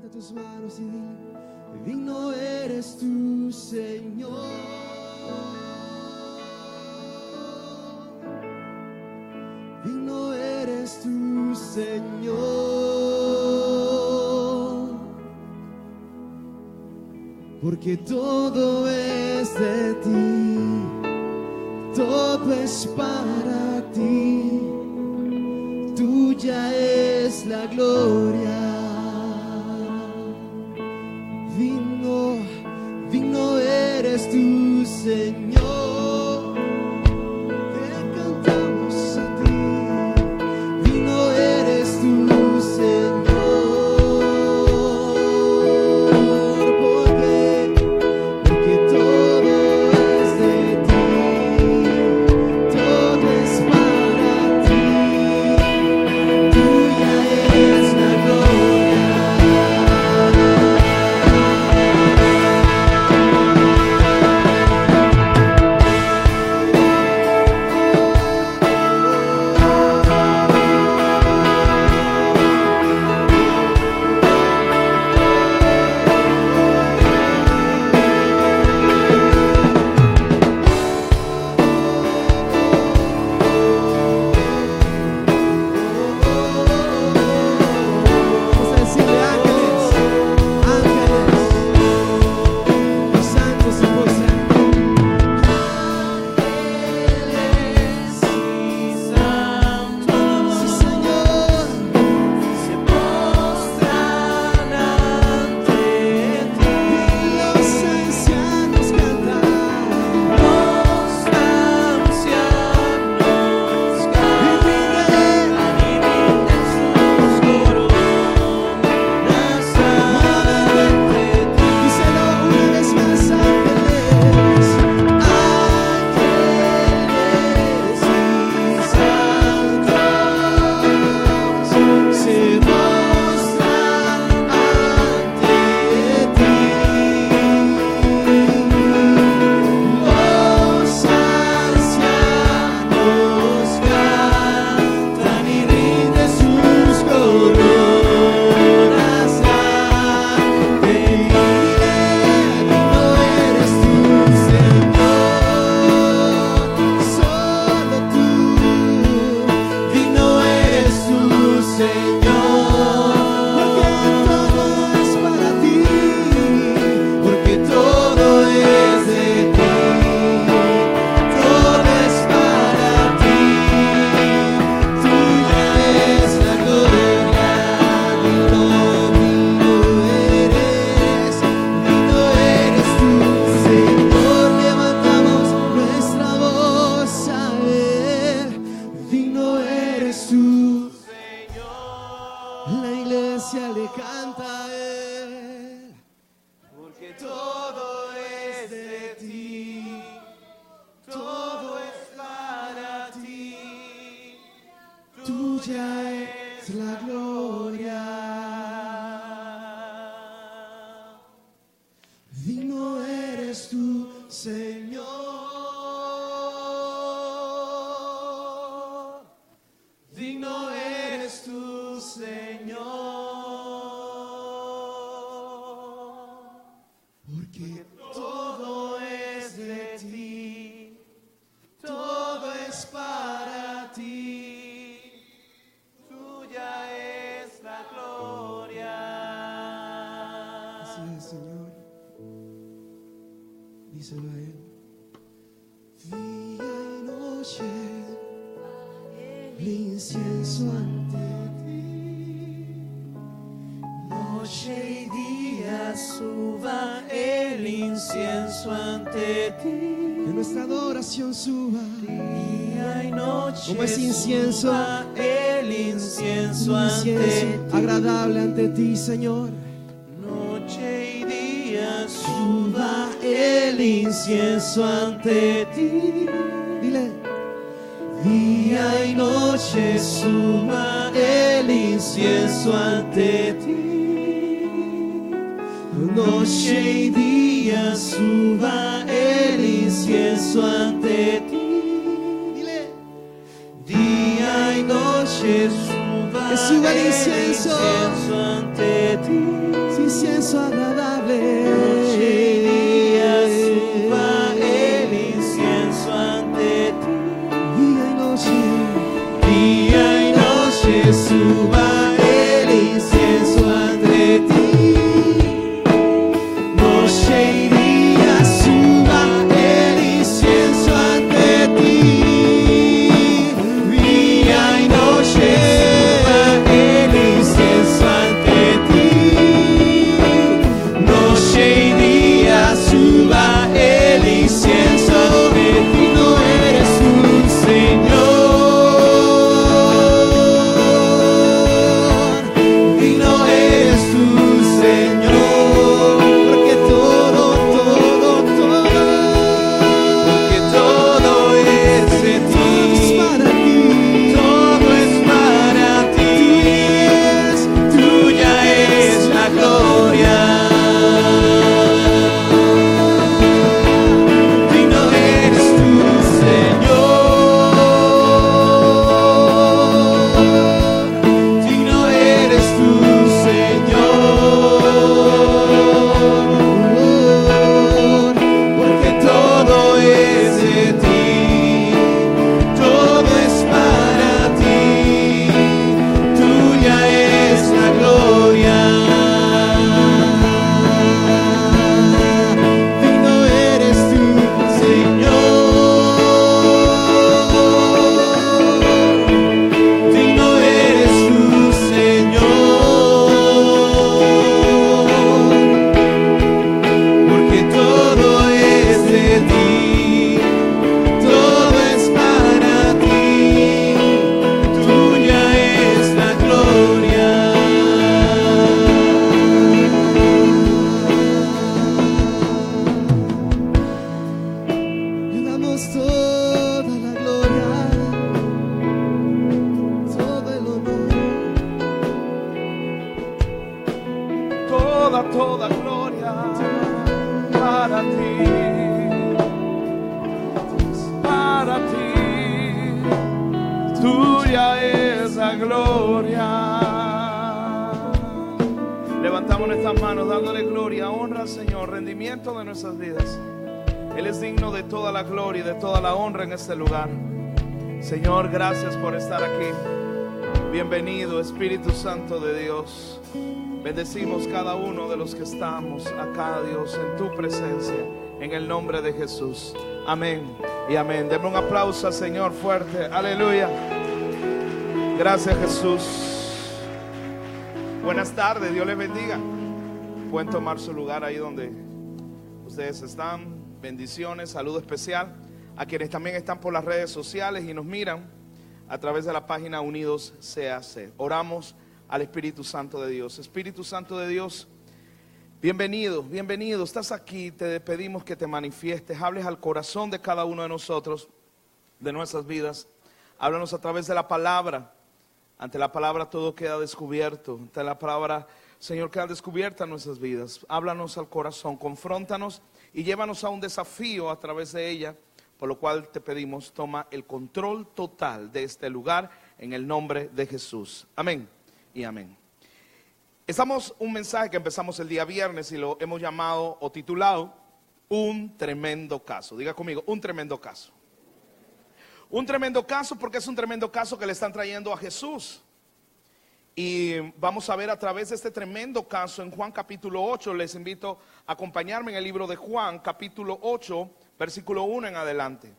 Levanta tus manos y dile: digno eres tú, Señor. Digno eres tú, Señor. Porque todo es de ti, todo es para ti. Tuya es la gloria. Digno eres tú, Señor. Te cantamos a ti. Digno eres tú, Señor. Porque todo es de ti, todo es para ti. Tuya es la gloria. Vamos a decirle: ángeles, ángeles, los santos se postran. Ángeles y santos, sí, Señor, se postran ante ti. Los ancianos cantan, los ancianos cantan, y rinden sus coronas ante ti. Díselo una vez más: ángeles, ángeles y santos se postran ante ti. Los ancianos cantan y rinden sus coronas ante ti. Digno eres tú, Señor, solo tú. Digno eres tú, Señor, porque todo es para ti, porque todo es de ti, todo es para ti. Tuya es la gloria. Digno eres tú, Señor. Levantamos nuestra voz a Él. Digno eres tú, la iglesia le canta a Él, porque todo es de ti, todo es para ti. Tuya es la gloria. Digno eres tú, Señor. Digno eres tú, Señor. Porque todo es de ti, todo es para ti. Tuya es la gloria. Así es, Señor. Díselo a Él. Día y noche el incienso ante ti. Noche y día suba el incienso ante ti. Que nuestra adoración suba. Día y noche como ese incienso, suba el incienso ante ti. Agradable ante ti, Señor. Noche y día suba el incienso ante ti. Dile: día y noche suba el incienso ante ti. Noche y día suba el incienso ante ti. Dile: día y noche suba el incienso ante ti. Sí, incienso agradable. Noche y día suba el incienso ante ti. Día y noche suba el incienso ante ti. Noche y día suba el incienso ante ti. Día y noche suba el incienso ante ti. Noche y día suba el incienso ante ti. No eres un Señor. Toda gloria para ti, tuya es la gloria. Levantamos nuestras manos dándole gloria, honra al Señor, rendimiento de nuestras vidas. Él es digno de toda la gloria y de toda la honra en este lugar. Señor, gracias por estar aquí. Bienvenido, Espíritu Santo de Dios. Bendecimos cada uno de los que estamos acá, Dios, en tu presencia, en el nombre de Jesús. Amén y amén. Deme un aplauso al Señor fuerte. Aleluya. Gracias, Jesús. Buenas tardes, Dios les bendiga. Pueden tomar su lugar ahí donde ustedes están. Bendiciones, saludo especial a quienes también están por las redes sociales y nos miran a través de la página Unidos CAC. Oramos al Espíritu Santo de Dios. Espíritu Santo de Dios, bienvenido, bienvenido. Estás aquí, te pedimos que te manifiestes, hables al corazón de cada uno de nosotros, de nuestras vidas. Háblanos a través de la palabra. Ante la palabra todo queda descubierto. Ante la palabra, Señor, queda descubierta nuestras vidas. Háblanos al corazón, confróntanos y llévanos a un desafío a través de ella. Por lo cual te pedimos, toma el control total de este lugar en el nombre de Jesús. Amén y amén. Estamos un mensaje que empezamos el día viernes y lo hemos llamado o titulado Un tremendo caso. Diga conmigo, un tremendo caso. Un tremendo caso porque es un tremendo caso que le están trayendo a Jesús. Y vamos a ver a través de este tremendo caso en Juan capítulo 8. Les invito a acompañarme en el libro de Juan capítulo 8, versículo 1 en adelante.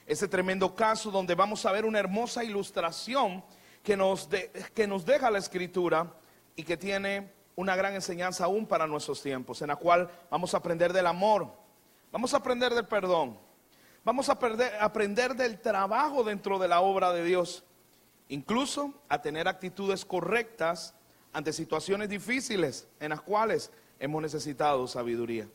Ese tremendo caso donde vamos a ver una hermosa ilustración que nos deja la Escritura y que tiene una gran enseñanza aún para nuestros tiempos, en la cual vamos a aprender del amor, vamos a aprender del perdón, vamos a aprender del trabajo dentro de la obra de Dios, incluso a tener actitudes correctas ante situaciones difíciles en las cuales hemos necesitado sabiduría.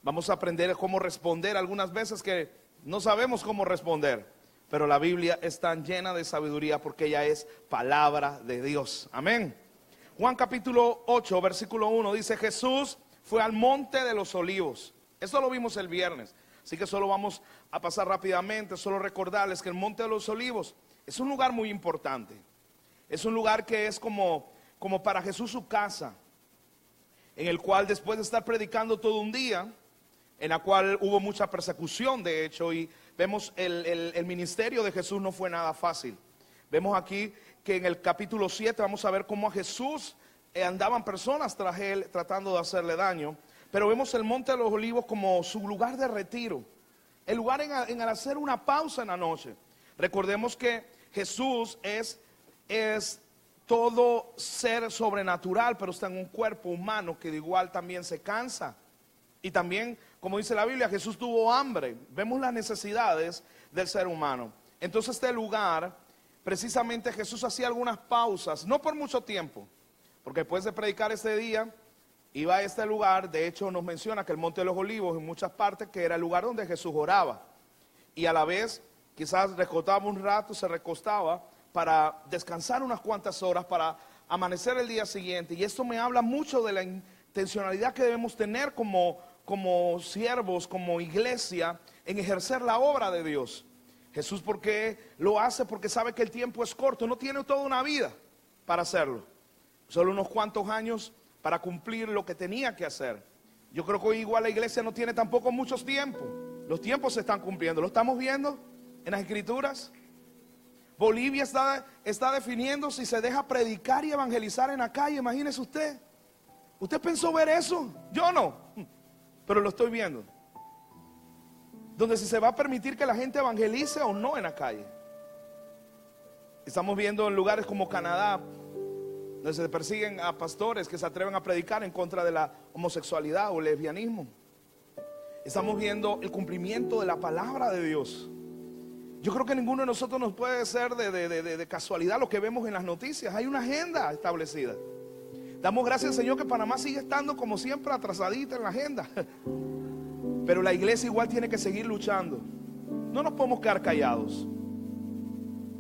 Vamos a aprender cómo responder algunas veces que no sabemos cómo responder. Pero la Biblia es tan llena de sabiduría porque ella es palabra de Dios. Amén. Juan capítulo 8, versículo 1 dice: Jesús fue al monte de los olivos. Esto lo vimos el viernes, así que solo vamos a pasar rápidamente. Solo recordarles que el monte de los olivos es un lugar muy importante. Es un lugar que es como para Jesús su casa. en el cual después de estar predicando todo un día, en la cual hubo mucha persecución de hecho, y vemos el ministerio de Jesús no fue nada fácil. Vemos aquí que en el capítulo 7 vamos a ver cómo a Jesús andaban personas tras él tratando de hacerle daño. Pero vemos el Monte de los Olivos como su lugar de retiro, el lugar en hacer una pausa en la noche. Recordemos que Jesús es todo ser sobrenatural, pero está en un cuerpo humano que de igual también se cansa. Y también, como dice la Biblia, Jesús tuvo hambre. Vemos las necesidades del ser humano. Entonces este lugar, precisamente Jesús hacía algunas pausas, no por mucho tiempo, porque después de predicar este día, iba a este lugar. De hecho nos menciona que el Monte de los Olivos en muchas partes que era el lugar donde Jesús oraba. Y a la vez quizás recostaba un rato, se recostaba para descansar unas cuantas horas, para amanecer el día siguiente. Y esto me habla mucho de la intencionalidad que debemos tener como siervos, como iglesia, en ejercer la obra de Dios. Jesús, ¿por qué lo hace? Porque sabe que el tiempo es corto, no tiene toda una vida para hacerlo, solo unos cuantos años para cumplir lo que tenía que hacer. Yo creo que hoy igual la iglesia no tiene tampoco muchos tiempos. Los tiempos se están cumpliendo, lo estamos viendo en las escrituras. Bolivia está definiendo si se deja predicar y evangelizar en la calle. Imagínese usted. ¿Usted pensó ver eso? Yo no, pero lo estoy viendo. Donde si se va a permitir que la gente evangelice o no en la calle. Estamos viendo en lugares como Canadá, donde se persiguen a pastores que se atreven a predicar en contra de la homosexualidad o lesbianismo. Estamos viendo el cumplimiento de la palabra de Dios. Yo creo que ninguno de nosotros nos puede ser de casualidad lo que vemos en las noticias. Hay una agenda establecida. Damos gracias al Señor que Panamá sigue estando como siempre atrasadita en la agenda. Pero la iglesia igual tiene que seguir luchando. No nos podemos quedar callados.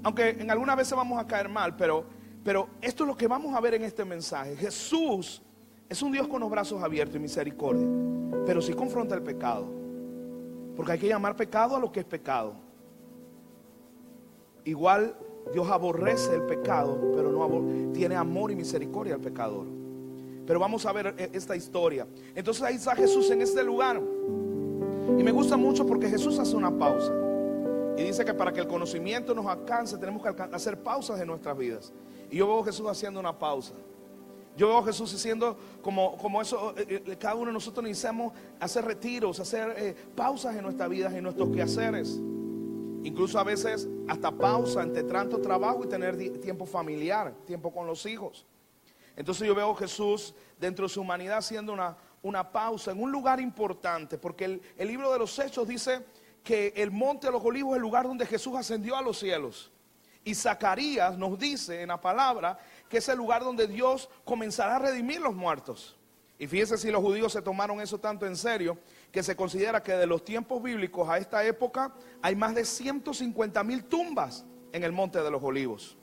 Aunque en algunas veces vamos a caer mal, pero esto es lo que vamos a ver en este mensaje. Jesús es un Dios con los brazos abiertos y misericordia, pero sí confronta el pecado. Porque hay que llamar pecado a lo que es pecado. Igual Dios aborrece el pecado, pero no tiene amor y misericordia al pecador. Pero vamos a ver esta historia. Entonces ahí está Jesús en este lugar. Y me gusta mucho porque Jesús hace una pausa. Y dice que para que el conocimiento nos alcance, tenemos que hacer pausas en nuestras vidas. Y yo veo a Jesús haciendo una pausa. Yo veo a Jesús haciendo como eso. Cada uno de nosotros necesitamos hacer retiros, hacer pausas en nuestras vidas, en nuestros quehaceres. Incluso a veces hasta pausa entre tanto trabajo y tener tiempo familiar, tiempo con los hijos. Entonces yo veo a Jesús dentro de su humanidad haciendo una pausa en un lugar importante. Porque el libro de los Hechos dice que el Monte de los Olivos es el lugar donde Jesús ascendió a los cielos. Y Zacarías nos dice en la palabra que es el lugar donde Dios comenzará a redimir los muertos. Y fíjense si los judíos se tomaron eso tanto en serio, que se considera que de los tiempos bíblicos a esta época hay más de 150,000 tumbas en el Monte de los Olivos.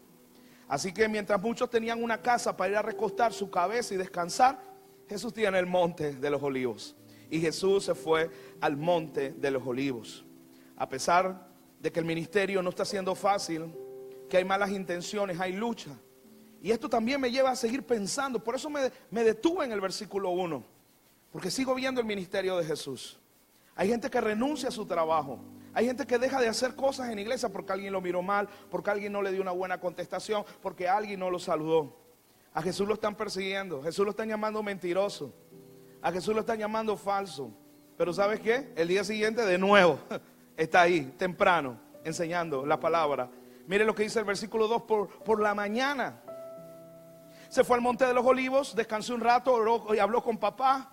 Así que mientras muchos tenían una casa para ir a recostar su cabeza y descansar, Jesús tiene el Monte de los Olivos. Y Jesús se fue al Monte de los Olivos. A pesar de que el ministerio no está siendo fácil, que hay malas intenciones, hay lucha. Y esto también me lleva a seguir pensando. Por eso me detuve en el versículo 1. Porque sigo viendo el ministerio de Jesús. Hay gente que renuncia a su trabajo. Hay gente que deja de hacer cosas en la iglesia porque alguien lo miró mal, porque alguien no le dio una buena contestación, porque alguien no lo saludó. A Jesús lo están persiguiendo. A Jesús lo están llamando mentiroso. A Jesús lo están llamando falso. Pero ¿sabes qué? El día siguiente de nuevo está ahí, temprano, enseñando la palabra. Mire lo que dice el versículo 2, por la mañana. Se fue al Monte de los Olivos, descansó un rato, oró y habló con papá.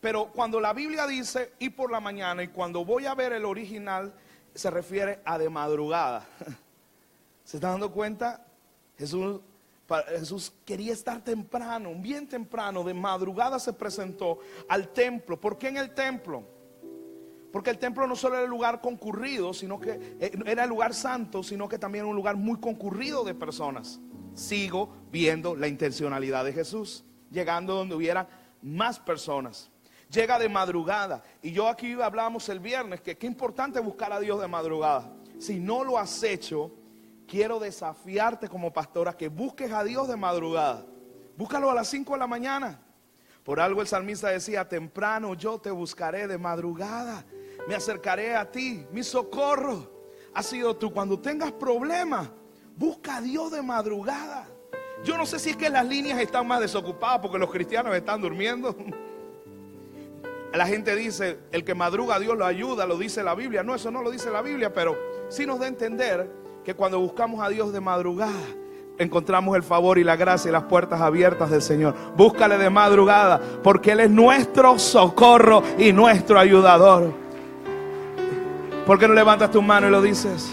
Pero cuando la Biblia dice y por la mañana, y cuando voy a ver el original, se refiere a de madrugada. ¿Se están dando cuenta? Jesús quería estar temprano, bien temprano, de madrugada se presentó al templo. ¿Por qué en el templo? Porque el templo no solo era el lugar concurrido, sino que era el lugar santo, sino que también era un lugar muy concurrido de personas. Sigo viendo la intencionalidad de Jesús, llegando donde hubiera más personas. Llega de madrugada. Y yo aquí hablábamos el viernes que qué importante buscar a Dios de madrugada. Si no lo has hecho, quiero desafiarte como pastora que busques a Dios de madrugada. Búscalo a las 5 de la mañana. Por algo el salmista decía: temprano yo te buscaré, de madrugada me acercaré a ti. Mi socorro ha sido tú. Cuando tengas problemas, busca a Dios de madrugada. Yo no sé si es que las líneas están más desocupadas porque los cristianos están durmiendo. La gente dice: el que madruga a Dios lo ayuda, lo dice la Biblia. No, eso no lo dice la Biblia, pero sí nos da a entender que cuando buscamos a Dios de madrugada, encontramos el favor y la gracia y las puertas abiertas del Señor. Búscale de madrugada, porque Él es nuestro socorro y nuestro ayudador. ¿Por qué no levantas tu mano y lo dices?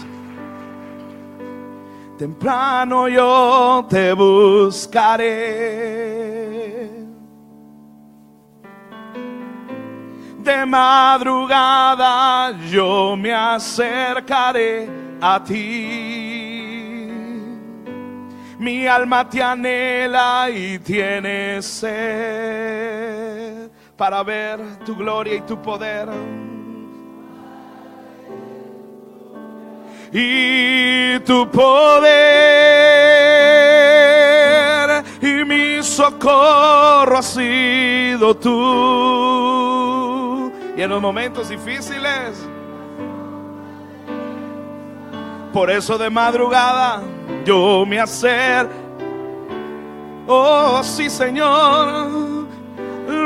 Temprano yo te buscaré, de madrugada yo me acercaré a ti. Mi alma te anhela y tiene sed para ver tu gloria y tu poder. Y tu poder, y mi socorro ha sido tú. Y en los momentos difíciles, por eso de madrugada yo me acerco. Oh sí, Señor,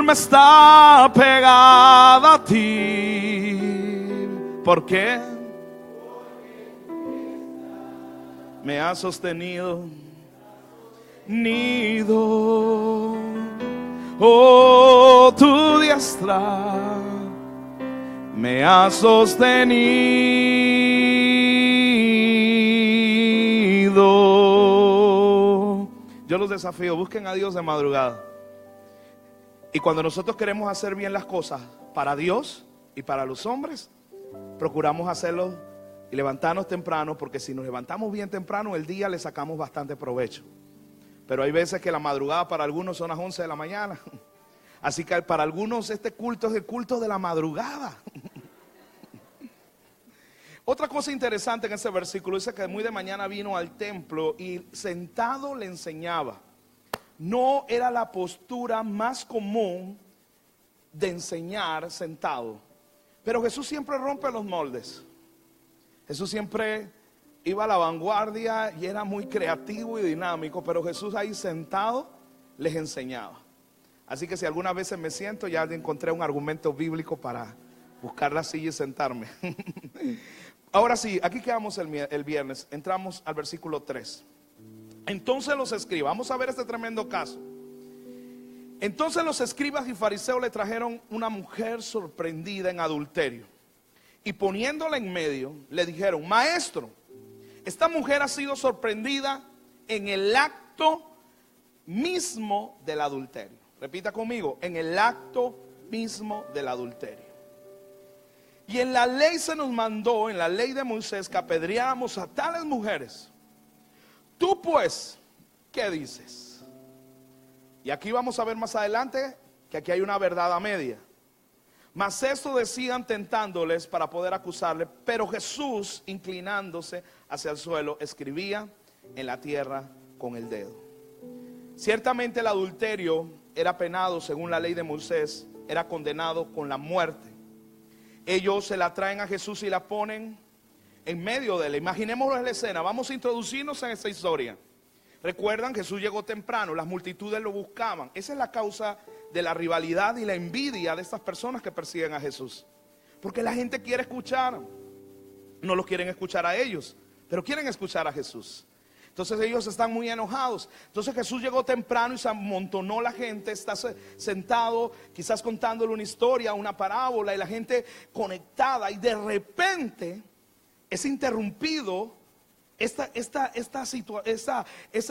me está pegada a ti. ¿Por qué? Me ha sostenido nido. Oh, tu diestra me ha sostenido. Yo los desafío: busquen a Dios de madrugada. Y cuando nosotros queremos hacer bien las cosas para Dios y para los hombres, procuramos hacerlo y levantarnos temprano, porque si nos levantamos bien temprano, el día le sacamos bastante provecho. Pero hay veces que la madrugada para algunos son las 11 de la mañana. Así que para algunos este culto es el culto de la madrugada. Otra cosa interesante en ese versículo dice que muy de mañana vino al templo y sentado le enseñaba. No era la postura más común de enseñar sentado, pero Jesús siempre rompe los moldes. Jesús siempre iba a la vanguardia y era muy creativo y dinámico, pero Jesús ahí sentado les enseñaba. Así que si algunas veces me siento, ya encontré un argumento bíblico para buscar la silla y sentarme. Ahora sí, aquí quedamos el viernes, entramos al versículo 3. Entonces los escribas, vamos a ver este tremendo caso. Entonces los escribas y fariseos le trajeron una mujer sorprendida en adulterio. Y poniéndola en medio, le dijeron: maestro, esta mujer ha sido sorprendida en el acto mismo del adulterio. Repita conmigo: en el acto mismo del adulterio. Y en la ley se nos mandó, en la ley de Moisés, que apedreáramos a tales mujeres. Tú pues, ¿qué dices? Y aquí vamos a ver más adelante que aquí hay una verdad a media. Mas esto decían tentándoles para poder acusarle. Pero Jesús, inclinándose hacia el suelo, escribía en la tierra con el dedo. Ciertamente el adulterio era penado según la ley de Moisés, era condenado con la muerte. Ellos se la traen a Jesús y la ponen en medio de él. Imaginémonos la escena, vamos a introducirnos en esta historia. Recuerdan, Jesús llegó temprano, las multitudes lo buscaban. Esa es la causa de la rivalidad y la envidia de estas personas que persiguen a Jesús. Porque la gente quiere escuchar, no los quieren escuchar a ellos, pero quieren escuchar a Jesús. Entonces ellos están muy enojados. Entonces Jesús llegó temprano y se amontonó la gente, está sentado, quizás contándole una historia, una parábola, y la gente conectada, y de repente es interrumpido esa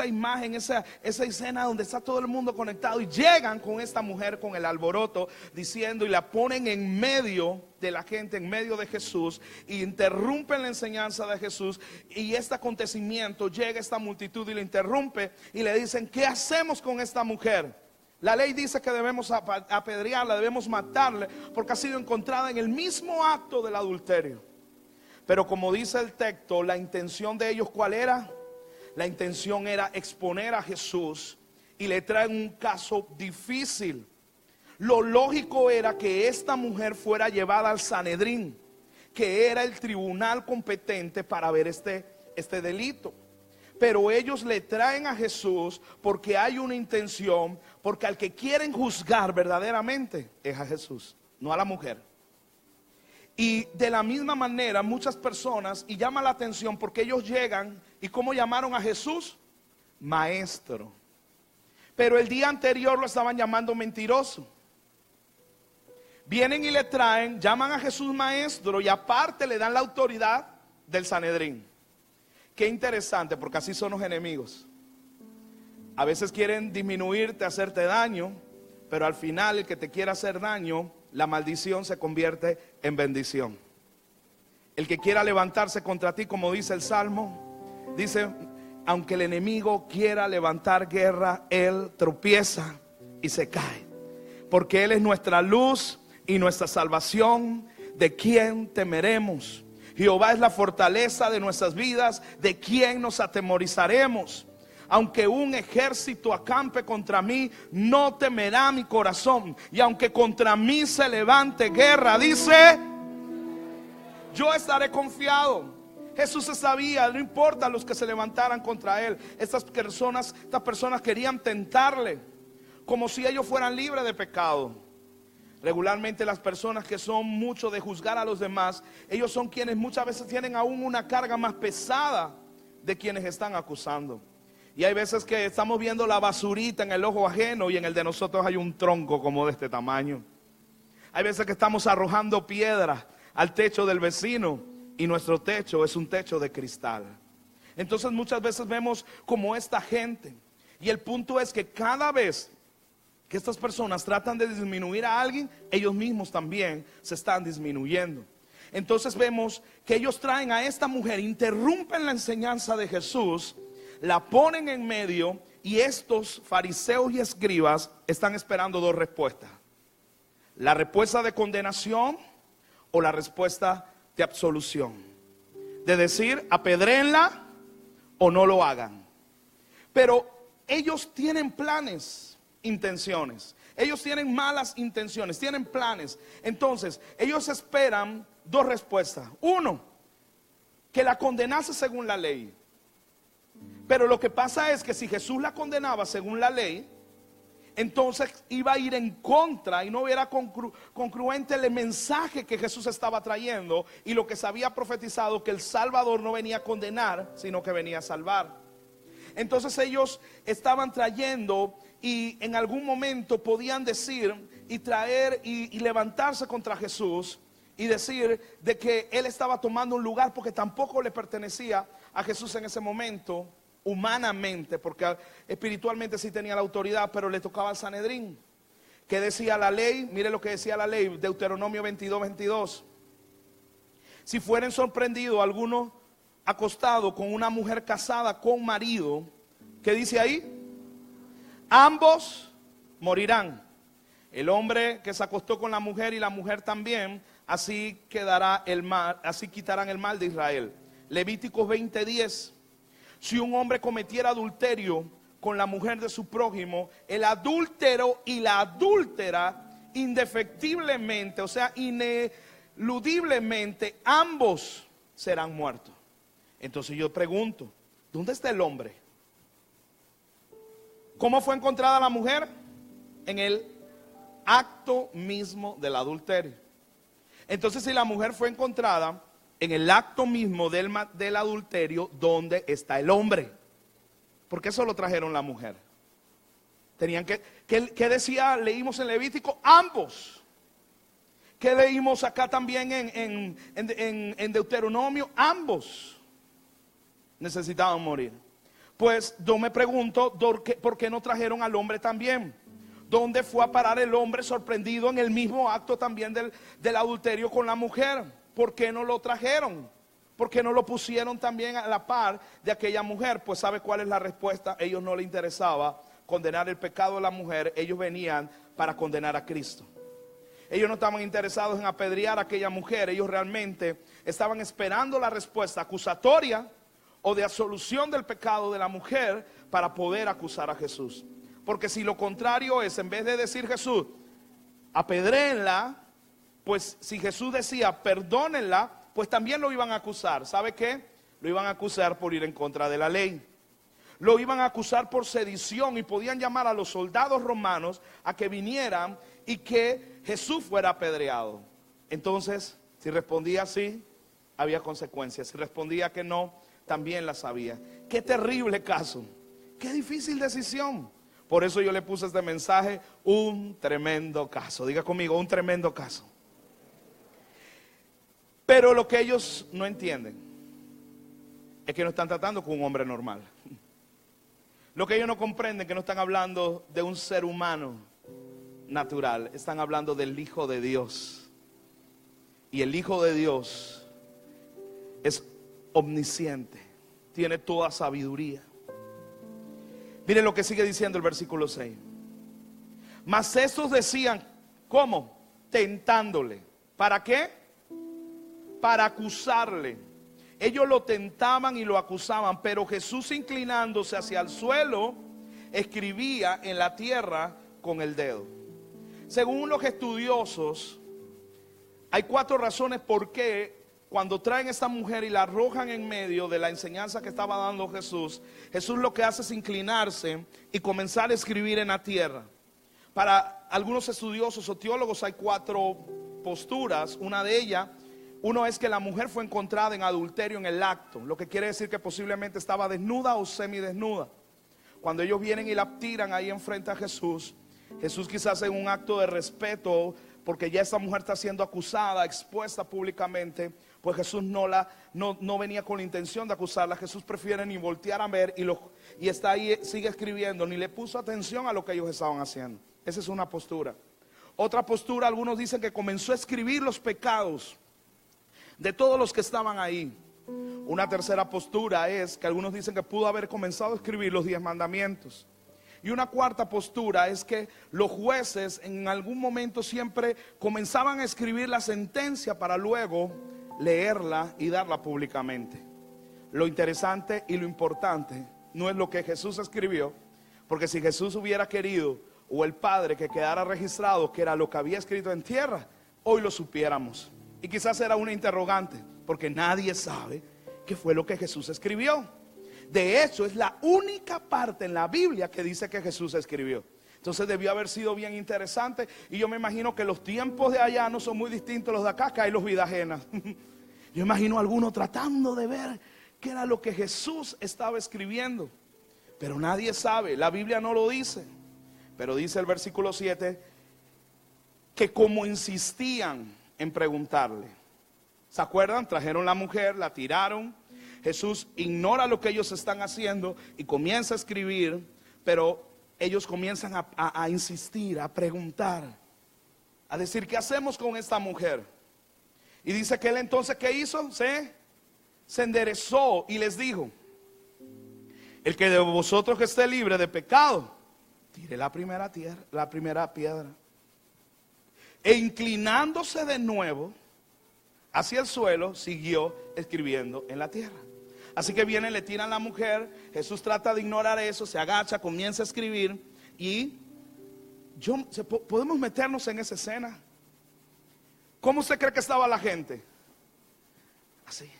imagen, esa escena donde está todo el mundo conectado, y llegan con esta mujer con el alboroto diciendo, y la ponen en medio de la gente, en medio de Jesús, y interrumpen la enseñanza de Jesús. Y este acontecimiento, llega esta multitud y le interrumpe y le dicen: ¿qué hacemos con esta mujer? La ley dice que debemos apedrearla, debemos matarla, porque ha sido encontrada en el mismo acto del adulterio. Pero como dice el texto, la intención de ellos, ¿cuál era? La intención era exponer a Jesús, y le traen un caso difícil. lo lógico era que esta mujer fuera llevada al Sanedrín, que era el tribunal competente para ver este delito. Pero ellos le traen a Jesús porque hay una intención, porque al que quieren juzgar verdaderamente es a Jesús, no a la mujer. Y de la misma manera muchas personas, y llama la atención porque ellos llegan, ¿y cómo llamaron a Jesús? Maestro. Pero el día anterior lo estaban llamando mentiroso. Vienen y le traen, llaman a Jesús maestro y aparte le dan la autoridad del Sanedrín. Qué interesante, porque así son los enemigos. A veces quieren disminuirte, hacerte daño, pero al final el que te quiera hacer daño, la maldición se convierte en bendición. El que quiera levantarse contra ti, como dice el Salmo, dice, aunque el enemigo quiera levantar guerra, él tropieza y se cae. Porque Él es nuestra luz y nuestra salvación. ¿De quién temeremos? Jehová es la fortaleza de nuestras vidas. ¿De quién nos atemorizaremos? Aunque un ejército acampe contra mí, no temerá mi corazón. Y aunque contra mí se levante guerra, dice, yo estaré confiado. Jesús se sabía, no importa los que se levantaran contra Él. Estas personas querían tentarle, como si ellos fueran libres de pecado. Regularmente las personas que son mucho de juzgar a los demás, ellos son quienes muchas veces tienen aún una carga más pesada de quienes están acusando. Y hay veces que estamos viendo la basurita en el ojo ajeno y en el de nosotros hay un tronco como de este tamaño. Hay veces que estamos arrojando piedras al techo del vecino y nuestro techo es un techo de cristal. Entonces muchas veces vemos como esta gente, y el punto es que cada vez que estas personas tratan de disminuir a alguien, ellos mismos también se están disminuyendo. Entonces vemos que ellos traen a esta mujer, interrumpen la enseñanza de Jesús, la ponen en medio, y estos fariseos y escribas están esperando dos respuestas: la respuesta de condenación o la respuesta de absolución, de decir apedréenla o no lo hagan. Pero ellos tienen planes, intenciones. Ellos tienen malas intenciones, tienen planes. Entonces ellos esperan dos respuestas. Uno, que la condenase según la ley. Pero lo que pasa es que si Jesús la condenaba según la ley, entonces iba a ir en contra y no era congruente el mensaje que Jesús estaba trayendo y lo que se había profetizado, que el Salvador no venía a condenar, sino que venía a salvar. Entonces ellos estaban trayendo, y en algún momento podían decir y traer y levantarse contra Jesús y decir de que Él estaba tomando un lugar porque tampoco le pertenecía a Jesús en ese momento, humanamente, porque espiritualmente sí tenía la autoridad, pero le tocaba al Sanedrín. ¿Qué decía la ley? Mire lo que decía la ley, Deuteronomio 22:22. Si fueren sorprendidos algunos acostado con una mujer casada con marido, ¿qué dice ahí? Ambos morirán. El hombre que se acostó con la mujer y la mujer también, así quedará el mal, así quitarán el mal de Israel. Levíticos 20:10. Si un hombre cometiera adulterio con la mujer de su prójimo, el adúltero y la adúltera indefectiblemente, o sea, ineludiblemente, ambos serán muertos. Entonces yo pregunto, ¿dónde está el hombre? ¿Cómo fue encontrada la mujer? En el acto mismo del adulterio. Entonces si la mujer fue encontrada en el acto mismo del adulterio, ¿dónde está el hombre? ¿Por qué solo trajeron la mujer? Tenían ¿qué decía? Leímos en Levítico, ambos. ¿Qué leímos acá también en Deuteronomio? Ambos necesitaban morir. Pues yo me pregunto, ¿por qué no trajeron al hombre también? ¿Dónde fue a parar el hombre sorprendido en el mismo acto también del adulterio con la mujer? ¿Por qué no lo trajeron? ¿Por qué no lo pusieron también a la par de aquella mujer? Pues ¿sabe cuál es la respuesta? A ellos no les interesaba condenar el pecado de la mujer. Ellos venían para condenar a Cristo. Ellos no estaban interesados en apedrear a aquella mujer. Ellos realmente estaban esperando la respuesta acusatoria o de absolución del pecado de la mujer para poder acusar a Jesús. Porque si lo contrario es, en vez de decir Jesús, apedréenla, pues si Jesús decía perdónenla, pues también lo iban a acusar. ¿Sabe qué? Lo iban a acusar por ir en contra de la ley. Lo iban a acusar por sedición y podían llamar a los soldados romanos a que vinieran y que Jesús fuera apedreado. Entonces, si respondía sí, había consecuencias. Si respondía que no, también las había. Qué terrible caso. Qué difícil decisión. Por eso yo le puse este mensaje, un tremendo caso. Diga conmigo, un tremendo caso. Pero lo que ellos no entienden es que no están tratando con un hombre normal. Lo que ellos no comprenden es que no están hablando de un ser humano natural. Están hablando del Hijo de Dios. Y el Hijo de Dios es omnisciente. Tiene toda sabiduría. Miren lo que sigue diciendo el versículo 6. Mas estos decían, ¿cómo? Tentándole. ¿Para qué? Para acusarle. Ellos lo tentaban y lo acusaban, pero Jesús, inclinándose hacia el suelo, escribía en la tierra con el dedo. Según los estudiosos, hay 4 razones por qué cuando traen a esta mujer y la arrojan en medio de la enseñanza que estaba dando Jesús, Jesús lo que hace es inclinarse y comenzar a escribir en la tierra. Para algunos estudiosos o teólogos hay 4 posturas. Una de ellas, uno es que la mujer fue encontrada en adulterio en el acto, lo que quiere decir que posiblemente estaba desnuda o semidesnuda. Cuando ellos vienen y la tiran ahí enfrente a Jesús, Jesús quizás en un acto de respeto, porque ya esa mujer está siendo acusada, expuesta públicamente, pues Jesús no venía con la intención de acusarla. Jesús prefiere ni voltear a ver y está ahí, sigue escribiendo, ni le puso atención a lo que ellos estaban haciendo. Esa es una postura. Otra postura, algunos dicen que comenzó a escribir los pecados de todos los que estaban ahí. Una tercera postura es que algunos dicen que pudo haber comenzado a escribir los 10 mandamientos. Y una cuarta postura es que los jueces en algún momento siempre comenzaban a escribir la sentencia para luego leerla y darla públicamente. Lo interesante y lo importante no es lo que Jesús escribió, porque si Jesús hubiera querido, o el Padre, que quedara registrado que era lo que había escrito en tierra, hoy lo supiéramos. Y quizás era una interrogante, porque nadie sabe qué fue lo que Jesús escribió. De hecho, es la única parte en la Biblia que dice que Jesús escribió. Entonces debió haber sido bien interesante. Y yo me imagino que los tiempos de allá no son muy distintos a los de acá, que hay los vidas ajenas. Yo imagino a algunos tratando de ver qué era lo que Jesús estaba escribiendo. Pero nadie sabe, la Biblia no lo dice. Pero dice el versículo 7, que como insistían en preguntarle. ¿Se acuerdan? Trajeron la mujer, la tiraron. Jesús ignora lo que ellos están haciendo y comienza a escribir, pero ellos comienzan a insistir, a preguntar, a decir, ¿qué hacemos con esta mujer? Y dice que él entonces, ¿qué hizo? Se enderezó y les dijo, el que de vosotros que esté libre de pecado, tire la primera piedra. E inclinándose de nuevo hacia el suelo, siguió escribiendo en la tierra. Así que vienen, le tiran a la mujer. Jesús trata de ignorar eso, se agacha, comienza a escribir. Y podemos meternos en esa escena. ¿Cómo usted cree que estaba la gente? Así.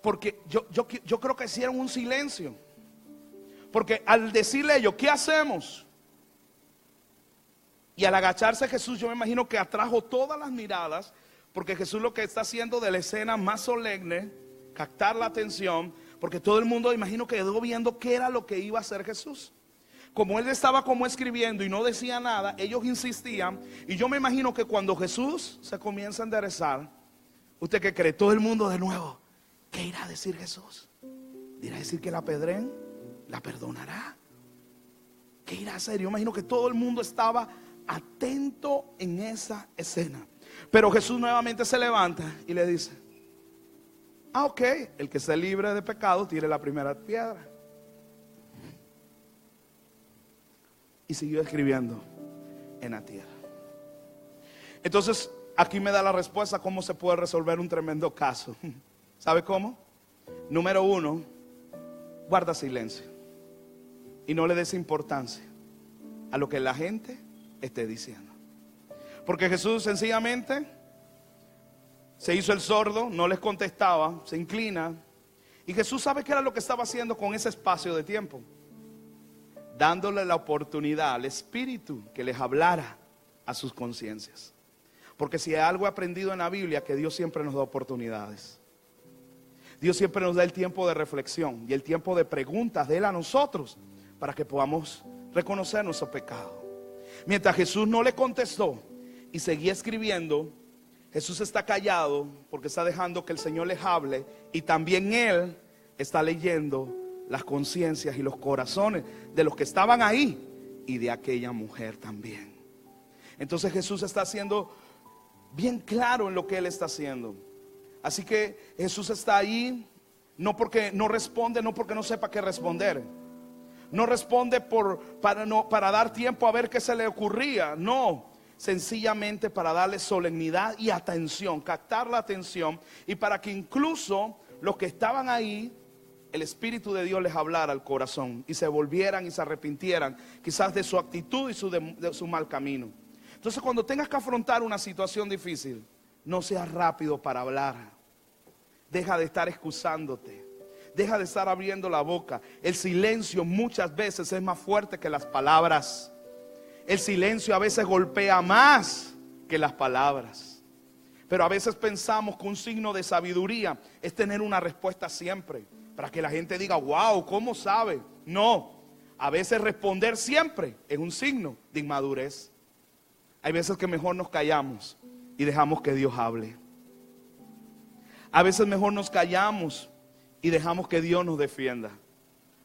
Porque yo creo que hicieron un silencio. Porque al decirle ellos, ¿qué hacemos? Y al agacharse Jesús, yo me imagino que atrajo todas las miradas, porque Jesús lo que está haciendo de la escena más solemne, captar la atención, porque todo el mundo, imagino, quedó viendo qué era lo que iba a hacer Jesús. Como él estaba como escribiendo y no decía nada, ellos insistían. Y yo me imagino que cuando Jesús se comienza a enderezar, ¿usted qué cree? Todo el mundo de nuevo, ¿qué irá a decir Jesús? ¿Irá a decir que la apedreen? ¿La perdonará? ¿Qué irá a hacer? Yo imagino que todo el mundo estaba atento en esa escena. Pero Jesús nuevamente se levanta y le dice, ok, el que esté libre de pecado tire la primera piedra. Y siguió escribiendo en la tierra. Entonces aquí me da la respuesta cómo se puede resolver un tremendo caso. ¿Sabe cómo? Número 1, guarda silencio y no le des importancia a lo que la gente esté diciendo. Porque Jesús sencillamente se hizo el sordo, no les contestaba, se inclina. Y Jesús sabe qué era lo que estaba haciendo con ese espacio de tiempo. Dándole la oportunidad al Espíritu que les hablara a sus conciencias. Porque si algo he aprendido en la Biblia, que Dios siempre nos da oportunidades. Dios siempre nos da el tiempo de reflexión y el tiempo de preguntas de Él a nosotros, para que podamos reconocer nuestro pecado. Mientras Jesús no le contestó y seguía escribiendo, Jesús está callado porque está dejando que el Señor les hable, y también Él está leyendo las conciencias y los corazones de los que estaban ahí y de aquella mujer también. Entonces Jesús está siendo bien claro en lo que Él está haciendo. Así que Jesús está ahí, no porque no responde, no porque no sepa qué responder. No responde para dar tiempo a ver qué se le ocurría. No, sencillamente para darle solemnidad y atención, captar la atención, y para que incluso los que estaban ahí, el Espíritu de Dios les hablara al corazón y se volvieran y se arrepintieran quizás de su actitud y de su mal camino. Entonces, cuando tengas que afrontar una situación difícil, no seas rápido para hablar. Deja de estar excusándote. Deja de estar abriendo la boca. El silencio muchas veces es más fuerte que las palabras. El silencio a veces golpea más que las palabras. Pero a veces pensamos que un signo de sabiduría es tener una respuesta siempre, para que la gente diga, wow, ¿cómo sabe? No, a veces responder siempre es un signo de inmadurez. Hay veces que mejor nos callamos y dejamos que Dios hable. A veces mejor nos callamos y dejamos que Dios nos defienda.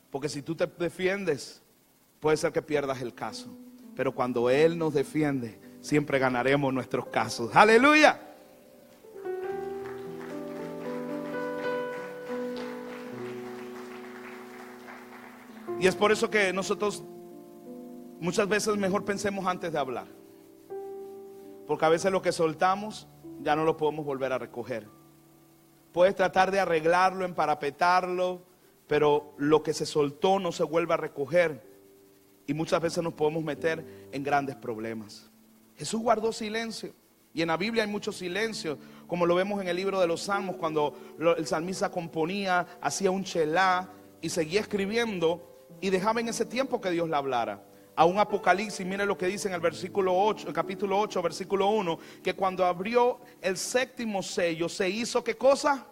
Porque si tú te defiendes, puede ser que pierdas el caso. Pero cuando Él nos defiende, siempre ganaremos nuestros casos. ¡Aleluya! Y es por eso que nosotros muchas veces mejor pensemos antes de hablar. Porque a veces lo que soltamos ya no lo podemos volver a recoger. Puedes tratar de arreglarlo, emparapetarlo, pero lo que se soltó no se vuelve a recoger. Y muchas veces nos podemos meter en grandes problemas. Jesús guardó silencio. Y en la Biblia hay mucho silencio, como lo vemos en el libro de los Salmos, cuando el salmista componía, hacía un chelá y seguía escribiendo y dejaba en ese tiempo que Dios le hablara. A un Apocalipsis, mire lo que dice en el versículo 8, el capítulo 8, versículo 1, que cuando abrió el séptimo sello, se hizo, ¿qué cosa?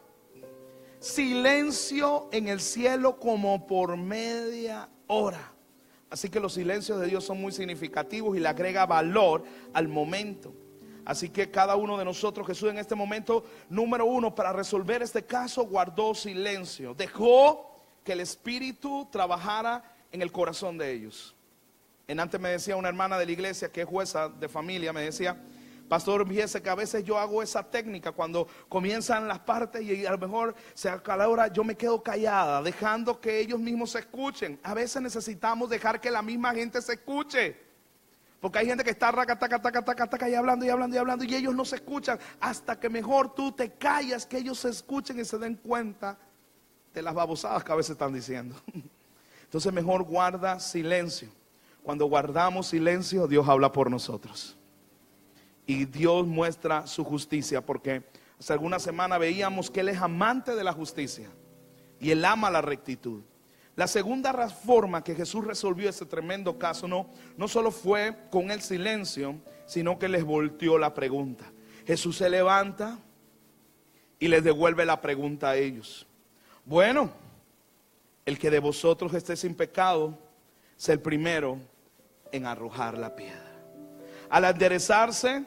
Silencio en el cielo como por media hora. Así que los silencios de Dios son muy significativos y le agrega valor al momento. Así que cada uno de nosotros, Jesús en este momento, número uno, para resolver este caso, guardó silencio. Dejó que el Espíritu trabajara en el corazón de ellos. Antes me decía una hermana de la iglesia que es jueza de familia, me decía, pastor, fíjese que a veces yo hago esa técnica cuando comienzan las partes y a lo mejor se acalora, yo me quedo callada, dejando que ellos mismos se escuchen. A veces necesitamos dejar que la misma gente se escuche, porque hay gente que está taca, y hablando y ellos no se escuchan, hasta que mejor tú te callas, que ellos se escuchen y se den cuenta de las babosadas que a veces están diciendo. Entonces mejor guarda silencio. Cuando guardamos silencio, Dios habla por nosotros. Y Dios muestra su justicia, porque hace alguna semana veíamos que Él es amante de la justicia y Él ama la rectitud. La segunda forma que Jesús resolvió ese tremendo caso no solo fue con el silencio, sino que les volteó la pregunta. Jesús se levanta y les devuelve la pregunta a ellos. Bueno, el que de vosotros esté sin pecado, sea el primero en arrojar la piedra. Al enderezarse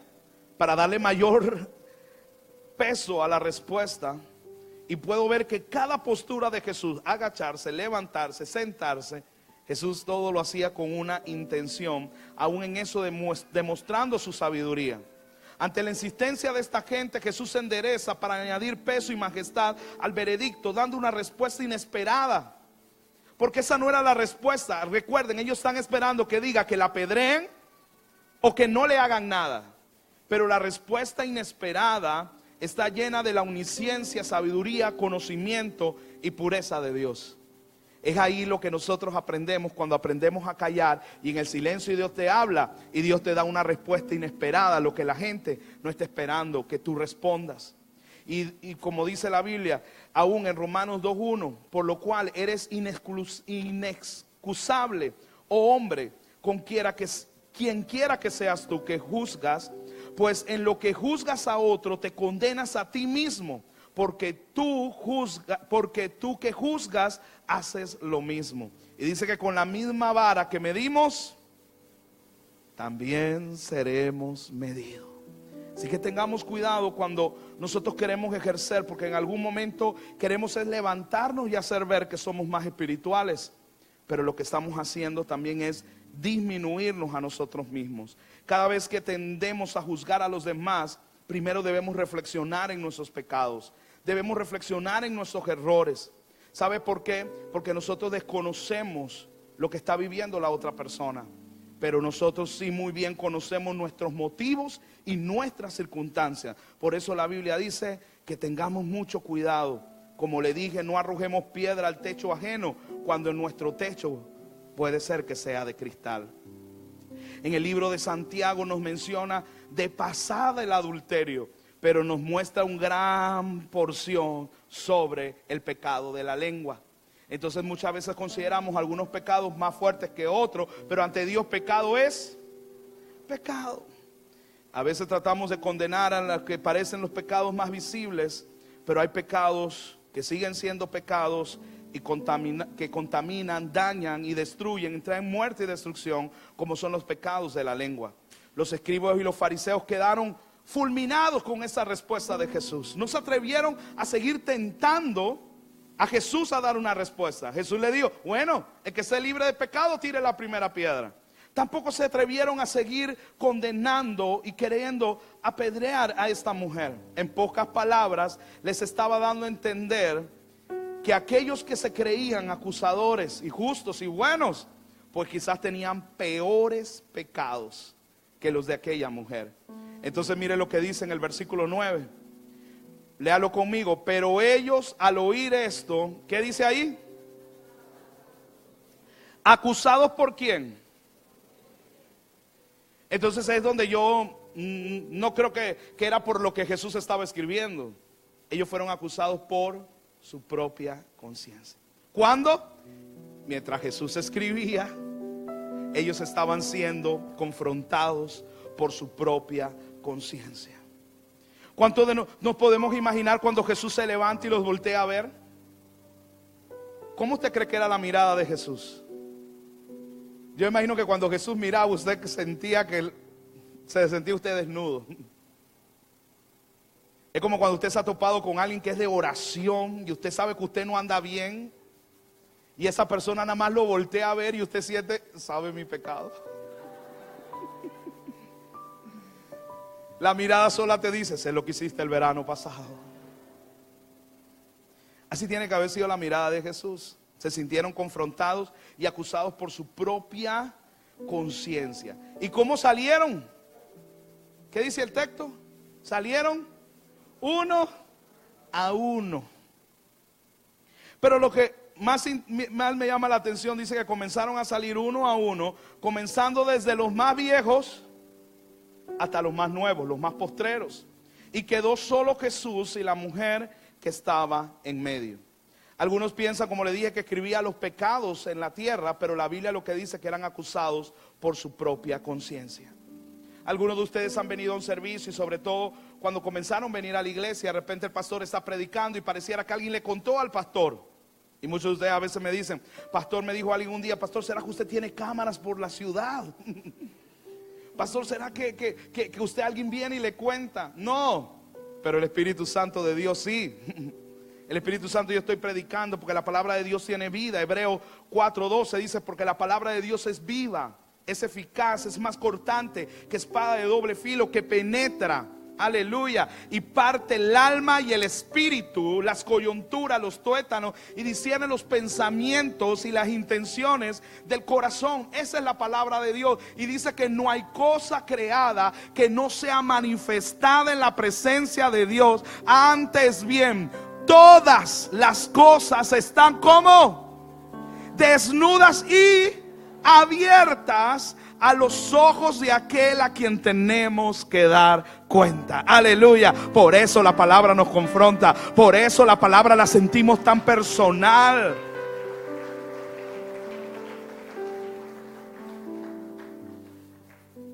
para darle mayor peso a la respuesta, y puedo ver que cada postura de Jesús, agacharse, levantarse, sentarse, Jesús todo lo hacía con una intención, aún en eso demostrando su sabiduría. Ante la insistencia de esta gente, Jesús se endereza para añadir peso y majestad al veredicto, dando una respuesta inesperada. Porque esa no era la respuesta. Recuerden, ellos están esperando que diga que la apedreen o que no le hagan nada. Pero la respuesta inesperada está llena de la omnisciencia, sabiduría, conocimiento y pureza de Dios. Es ahí lo que nosotros aprendemos cuando aprendemos a callar y en el silencio Dios te habla y Dios te da una respuesta inesperada, lo que la gente no está esperando que tú respondas. Y como dice la Biblia, aún en Romanos 2:1, por lo cual eres inexcusable, oh hombre, quien quiera que seas tú que juzgas, pues en lo que juzgas a otro te condenas a ti mismo. Porque tú que juzgas haces lo mismo. Y dice que con la misma vara que medimos, también seremos medidos. Así que tengamos cuidado cuando nosotros queremos ejercer, porque en algún momento queremos es levantarnos y hacer ver que somos más espirituales. Pero lo que estamos haciendo también es disminuirnos a nosotros mismos. Cada vez que tendemos a juzgar a los demás, primero debemos reflexionar en nuestros pecados. Debemos reflexionar en nuestros errores. ¿Sabe por qué? Porque nosotros desconocemos lo que está viviendo la otra persona. Pero nosotros sí muy bien conocemos nuestros motivos y nuestras circunstancias. Por eso la Biblia dice que tengamos mucho cuidado. Como le dije, no arrojemos piedra al techo ajeno cuando en nuestro techo puede ser que sea de cristal. En el libro de Santiago nos menciona de pasada el adulterio, pero nos muestra una gran porción sobre el pecado de la lengua. Entonces muchas veces consideramos algunos pecados más fuertes que otros, pero ante Dios pecado es pecado. A veces tratamos de condenar a los que parecen los pecados más visibles, pero hay pecados que siguen siendo pecados y que contaminan, dañan y destruyen, y traen muerte y destrucción, como son los pecados de la lengua. Los escribas y los fariseos quedaron fulminados con esa respuesta de Jesús. No se atrevieron a seguir tentando a Jesús a dar una respuesta. Jesús le dijo, bueno, el que esté libre de pecado tire la primera piedra. Tampoco se atrevieron a seguir condenando y queriendo apedrear a esta mujer. En pocas palabras, les estaba dando a entender que aquellos que se creían acusadores y justos y buenos, pues quizás tenían peores pecados que los de aquella mujer. Entonces mire lo que dice en el versículo 9. Léalo conmigo. Pero ellos al oír esto, ¿qué dice ahí? ¿Acusados por quién? Entonces es donde yo no creo que era por lo que Jesús estaba escribiendo. Ellos fueron acusados por su propia conciencia. ¿Cuándo? Mientras Jesús escribía, ellos estaban siendo confrontados por su propia conciencia. ¿Cuántos de nos podemos imaginar cuando Jesús se levanta y los voltea a ver? ¿Cómo usted cree que era la mirada de Jesús? Yo imagino que cuando Jesús miraba, usted sentía que se sentía usted desnudo. Es como cuando usted se ha topado con alguien que es de oración y usted sabe que usted no anda bien, y esa persona nada más lo voltea a ver y usted siente, sabe mi pecado. La mirada sola te dice, sé lo que hiciste el verano pasado. Así tiene que haber sido la mirada de Jesús. Se sintieron confrontados y acusados por su propia conciencia. ¿Y cómo salieron? ¿Qué dice el texto? Salieron uno a uno. Pero lo que más me llama la atención, dice que comenzaron a salir uno a uno, comenzando desde los más viejos hasta los más nuevos, los más postreros. Y quedó solo Jesús y la mujer que estaba en medio. Algunos piensan, como le dije, que escribía los pecados en la tierra, pero la Biblia lo que dice que eran acusados por su propia conciencia. Algunos de ustedes han venido a un servicio y sobre todo cuando comenzaron a venir a la iglesia, de repente el pastor está predicando y pareciera que alguien le contó al pastor. Y muchos de ustedes a veces me dicen, pastor, me dijo alguien un día, pastor, ¿será que usted tiene cámaras por la ciudad? Pastor, ¿será que usted alguien viene y le cuenta? No, pero el Espíritu Santo de Dios sí. El Espíritu Santo, yo estoy predicando porque la palabra de Dios tiene vida. Hebreos 4:12 dice, porque la palabra de Dios es viva, es eficaz, es más cortante que espada de doble filo, que penetra, aleluya, y parte el alma y el espíritu, las coyunturas, los tuétanos, y discierne los pensamientos y las intenciones del corazón. Esa es la palabra de Dios. Y dice que no hay cosa creada que no sea manifestada en la presencia de Dios. Antes bien, todas las cosas están como desnudas y abiertas a los ojos de aquel a quien tenemos que dar cuenta. Aleluya. Por eso la palabra nos confronta. Por eso la palabra la sentimos tan personal.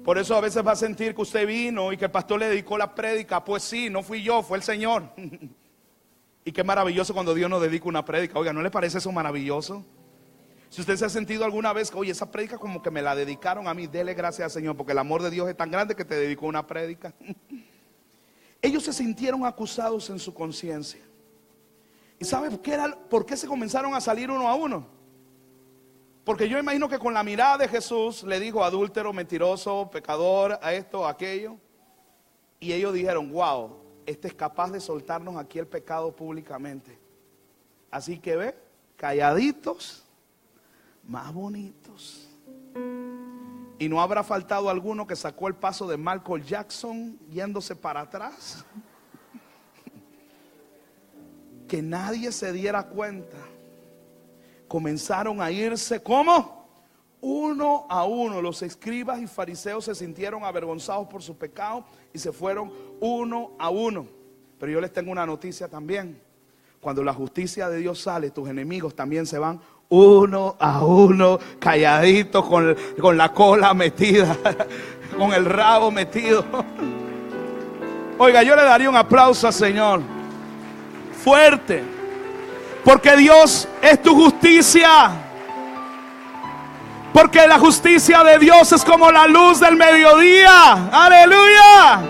Por eso a veces va a sentir que usted vino y que el pastor le dedicó la prédica. Pues sí, no fui yo, fue el Señor. Y qué maravilloso cuando Dios nos dedica una prédica. Oiga, ¿no le parece eso maravilloso? Si usted se ha sentido alguna vez que, oye, esa prédica como que me la dedicaron a mí, dele gracias al Señor, porque el amor de Dios es tan grande que te dedicó una prédica. Ellos se sintieron acusados en su conciencia. ¿Y sabe por qué se comenzaron a salir uno a uno? Porque yo imagino que con la mirada de Jesús le dijo adúltero, mentiroso, pecador, a esto, a aquello. Y ellos dijeron, wow, este es capaz de soltarnos aquí el pecado públicamente. Así que ve, calladitos, más bonitos. Y no habrá faltado alguno que sacó el paso de Michael Jackson yéndose para atrás. Que nadie se diera cuenta. Comenzaron a irse, ¿cómo? Uno a uno. Los escribas y fariseos se sintieron avergonzados por su pecado y se fueron uno a uno. Pero yo les tengo una noticia también. Cuando la justicia de Dios sale, tus enemigos también se van uno a uno, calladitos, con la cola metida, con el rabo metido. Oiga, yo le daría un aplauso al Señor fuerte, porque Dios es tu justicia. Porque la justicia de Dios es como la luz del mediodía. Aleluya.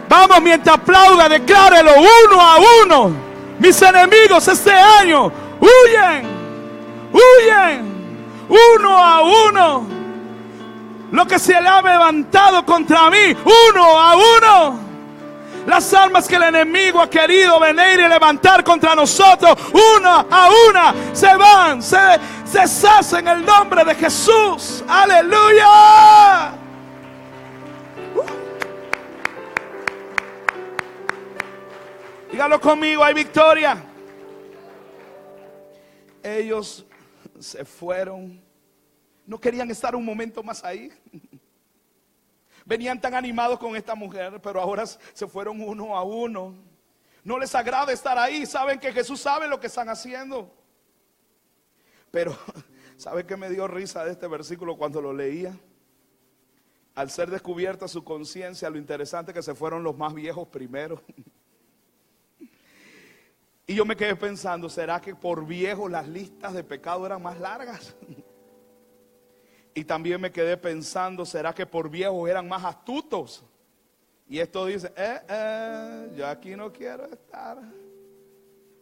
Vamos, mientras aplauda, declárelo uno a uno. Mis enemigos este año huyen, huyen, uno a uno. Lo que se le ha levantado contra mí, uno a uno. Las armas que el enemigo ha querido venir y levantar contra nosotros, una a una, se van, se deshacen en el nombre de Jesús. Aleluya. Dígalo conmigo, hay victoria. Ellos se fueron. No querían estar un momento más ahí. Venían tan animados con esta mujer, pero ahora se fueron uno a uno. No les agrada estar ahí. Saben que Jesús sabe lo que están haciendo. Pero, ¿sabe qué me dio risa de este versículo cuando lo leía? Al ser descubierta su conciencia, lo interesante que se fueron los más viejos primero. Y yo me quedé pensando, ¿será que por viejos las listas de pecado eran más largas? Y también me quedé pensando, ¿será que por viejos eran más astutos? Y esto dice, yo aquí no quiero estar.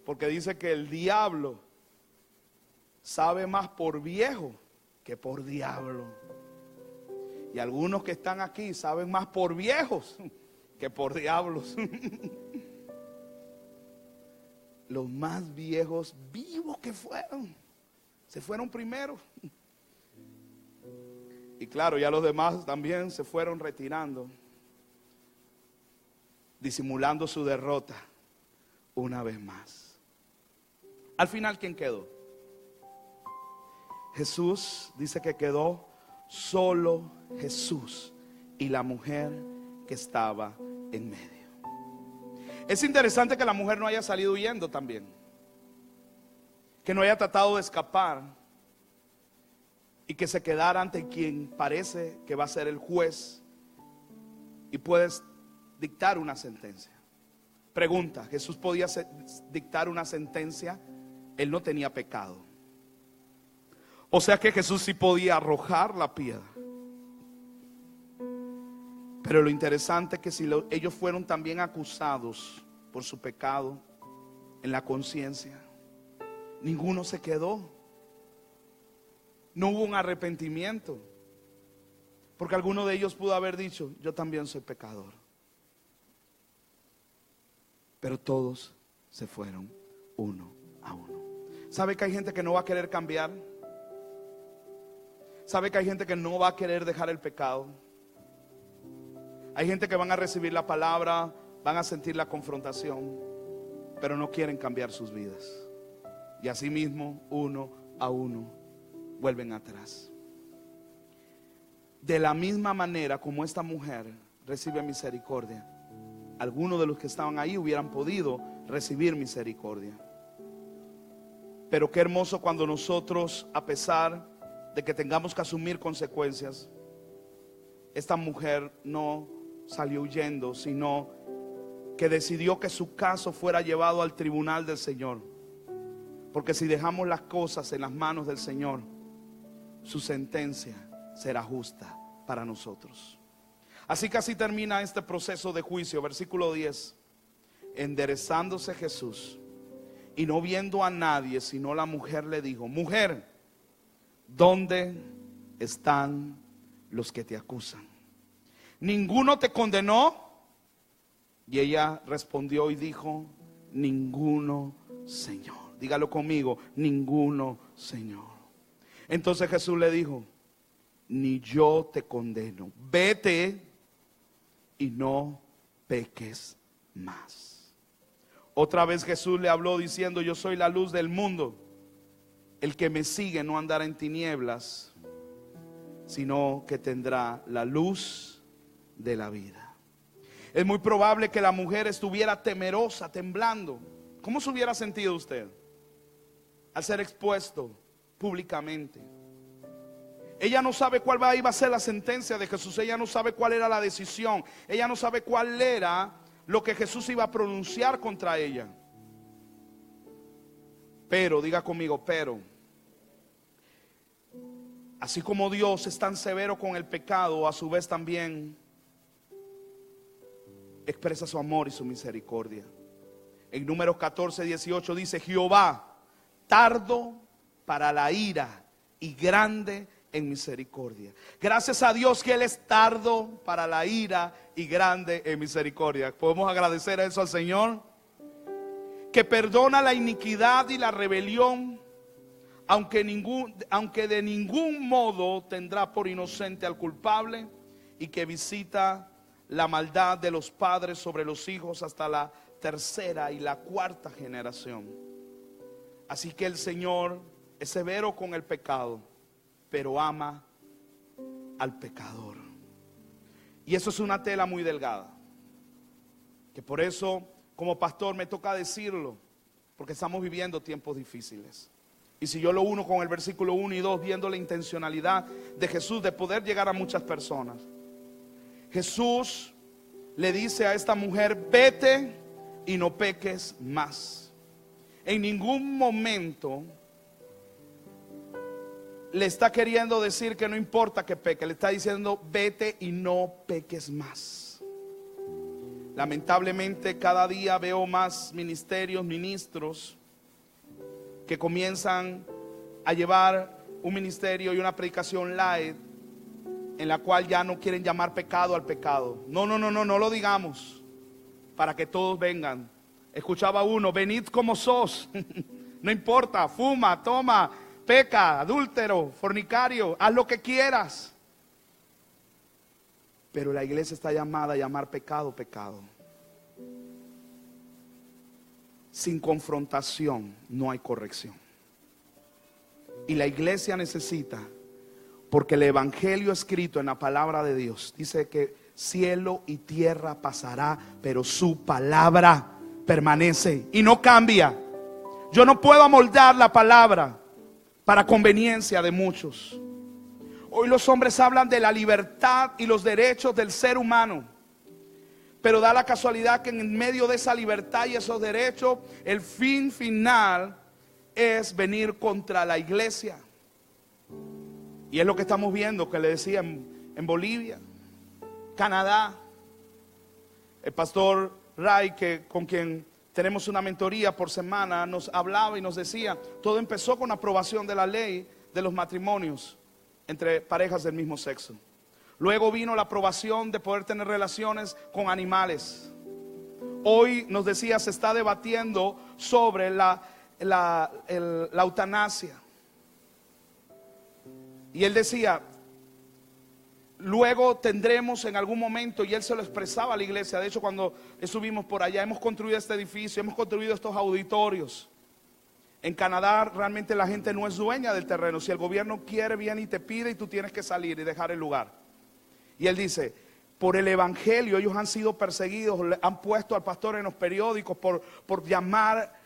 Porque dice que el diablo sabe más por viejo que por diablo. Y algunos que están aquí saben más por viejos que por diablos. Los más viejos vivos que fueron, se fueron primero. Y claro, ya los demás también se fueron retirando, disimulando su derrota una vez más. Al final, ¿quién quedó? Jesús dice que quedó solo Jesús y la mujer que estaba en medio. Es interesante que la mujer no haya salido huyendo también, que no haya tratado de escapar y que se quedara ante quien parece que va a ser el juez y puedes dictar una sentencia. Pregunta, ¿Jesús podía dictar una sentencia? Él no tenía pecado. O sea que Jesús sí podía arrojar la piedra. Pero lo interesante es que si ellos fueron también acusados por su pecado en la conciencia, ninguno se quedó. No hubo un arrepentimiento. Porque alguno de ellos pudo haber dicho, yo también soy pecador. Pero todos se fueron uno a uno. ¿Sabe que hay gente que no va a querer cambiar? ¿Sabe que hay gente que no va a querer dejar el pecado? Hay gente que van a recibir la palabra, van a sentir la confrontación, pero no quieren cambiar sus vidas. Y así mismo, uno a uno vuelven atrás. De la misma manera como esta mujer recibe misericordia, algunos de los que estaban ahí hubieran podido recibir misericordia. Pero qué hermoso cuando nosotros, a pesar de que tengamos que asumir consecuencias, esta mujer no salió huyendo, sino que decidió que su caso fuera llevado al tribunal del Señor. Porque si dejamos las cosas en las manos del Señor, su sentencia será justa para nosotros. Así que así termina este proceso de juicio. Versículo 10. Enderezándose Jesús y no viendo a nadie sino la mujer, le dijo: mujer, ¿dónde están los que te acusan? ¿Ninguno te condenó? Y ella respondió y dijo: ninguno, Señor. Dígalo conmigo: ninguno, Señor. Entonces Jesús le dijo: ni yo te condeno, vete y no peques más. Otra vez Jesús le habló diciendo: yo soy la luz del mundo. El que me sigue no andará en tinieblas, sino que tendrá la luz de la vida. Es muy probable que la mujer estuviera temerosa, temblando. ¿Cómo se hubiera sentido usted al ser expuesto públicamente? Ella no sabe cuál iba a ser la sentencia de Jesús. Ella no sabe cuál era la decisión. Ella no sabe cuál era lo que Jesús iba a pronunciar contra ella. Pero, diga conmigo, pero, así como Dios es tan severo con el pecado, a su vez también expresa su amor y su misericordia. En Números 14:18 dice: Jehová, tardo para la ira y grande en misericordia. Gracias a Dios que Él es tardo para la ira y grande en misericordia. Podemos agradecer a eso al Señor, que perdona la iniquidad y la rebelión, aunque de ningún modo tendrá por inocente al culpable, y que visita la maldad de los padres sobre los hijos hasta la tercera y la cuarta generación. Así que el Señor es severo con el pecado, pero ama al pecador. Y eso es una tela muy delgada, que por eso como pastor me toca decirlo, porque estamos viviendo tiempos difíciles. Y si yo lo uno con el versículo 1 y 2, viendo la intencionalidad de Jesús de poder llegar a muchas personas, Jesús le dice a esta mujer: vete y no peques más. En ningún momento le está queriendo decir que no importa que peque. Le está diciendo: vete y no peques más. Lamentablemente cada día veo más ministerios, ministros que comienzan a llevar un ministerio y una predicación light, en la cual ya no quieren llamar pecado al pecado. No lo digamos, para que todos vengan. Escuchaba uno: venid como sos. No importa, fuma, toma, peca, adúltero, fornicario, haz lo que quieras. Pero la iglesia está llamada a llamar pecado, pecado. Sin confrontación no hay corrección. Y la iglesia necesita, porque el evangelio escrito en la palabra de Dios dice que cielo y tierra pasará, pero su palabra permanece y no cambia. Yo no puedo amoldar la palabra para conveniencia de muchos. Hoy los hombres hablan de la libertad y los derechos del ser humano, pero da la casualidad que en medio de esa libertad y esos derechos, el fin final es venir contra la iglesia. Y es lo que estamos viendo, que le decía en Bolivia, Canadá. El pastor Ray, con quien tenemos una mentoría por semana, nos hablaba y nos decía: todo empezó con la aprobación de la ley de los matrimonios entre parejas del mismo sexo. Luego vino la aprobación de poder tener relaciones con animales. Hoy, nos decía, se está debatiendo sobre la eutanasia. Y él decía: luego tendremos en algún momento, y él se lo expresaba a la iglesia. De hecho, cuando estuvimos por allá, hemos construido este edificio, hemos construido estos auditorios. En Canadá realmente la gente no es dueña del terreno. Si el gobierno quiere, viene y te pide y tú tienes que salir y dejar el lugar. Y él dice, por el evangelio ellos han sido perseguidos, han puesto al pastor en los periódicos por llamar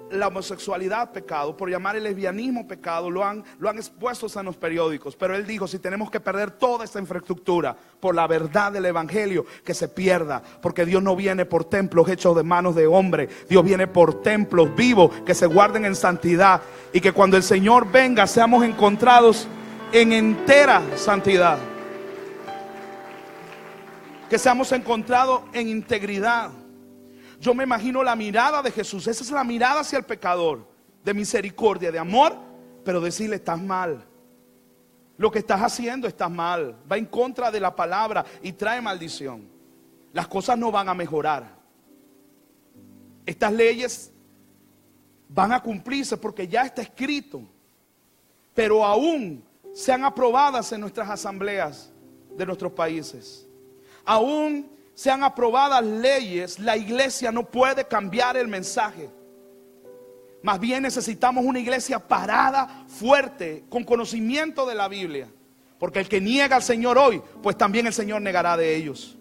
la homosexualidad pecado, por llamar el lesbianismo pecado, lo han expuesto en los periódicos. Pero él dijo, si tenemos que perder toda esta infraestructura por la verdad del evangelio, que se pierda, porque Dios no viene por templos hechos de manos de hombre. Dios viene por templos vivos que se guarden en santidad, y que cuando el Señor venga seamos encontrados en entera santidad, que seamos encontrados en integridad. Yo me imagino la mirada de Jesús. Esa es la mirada hacia el pecador, de misericordia, de amor, pero decirle, estás mal, lo que estás haciendo está mal, va en contra de la palabra y trae maldición. Las cosas no van a mejorar. Estas leyes van a cumplirse porque ya está escrito, pero aún sean aprobadas en nuestras asambleas de nuestros países, aún sean aprobadas leyes, la iglesia no puede cambiar el mensaje. Más bien necesitamos una iglesia parada, fuerte, con conocimiento de la Biblia, porque el que niega al Señor hoy, pues también el Señor negará de ellos.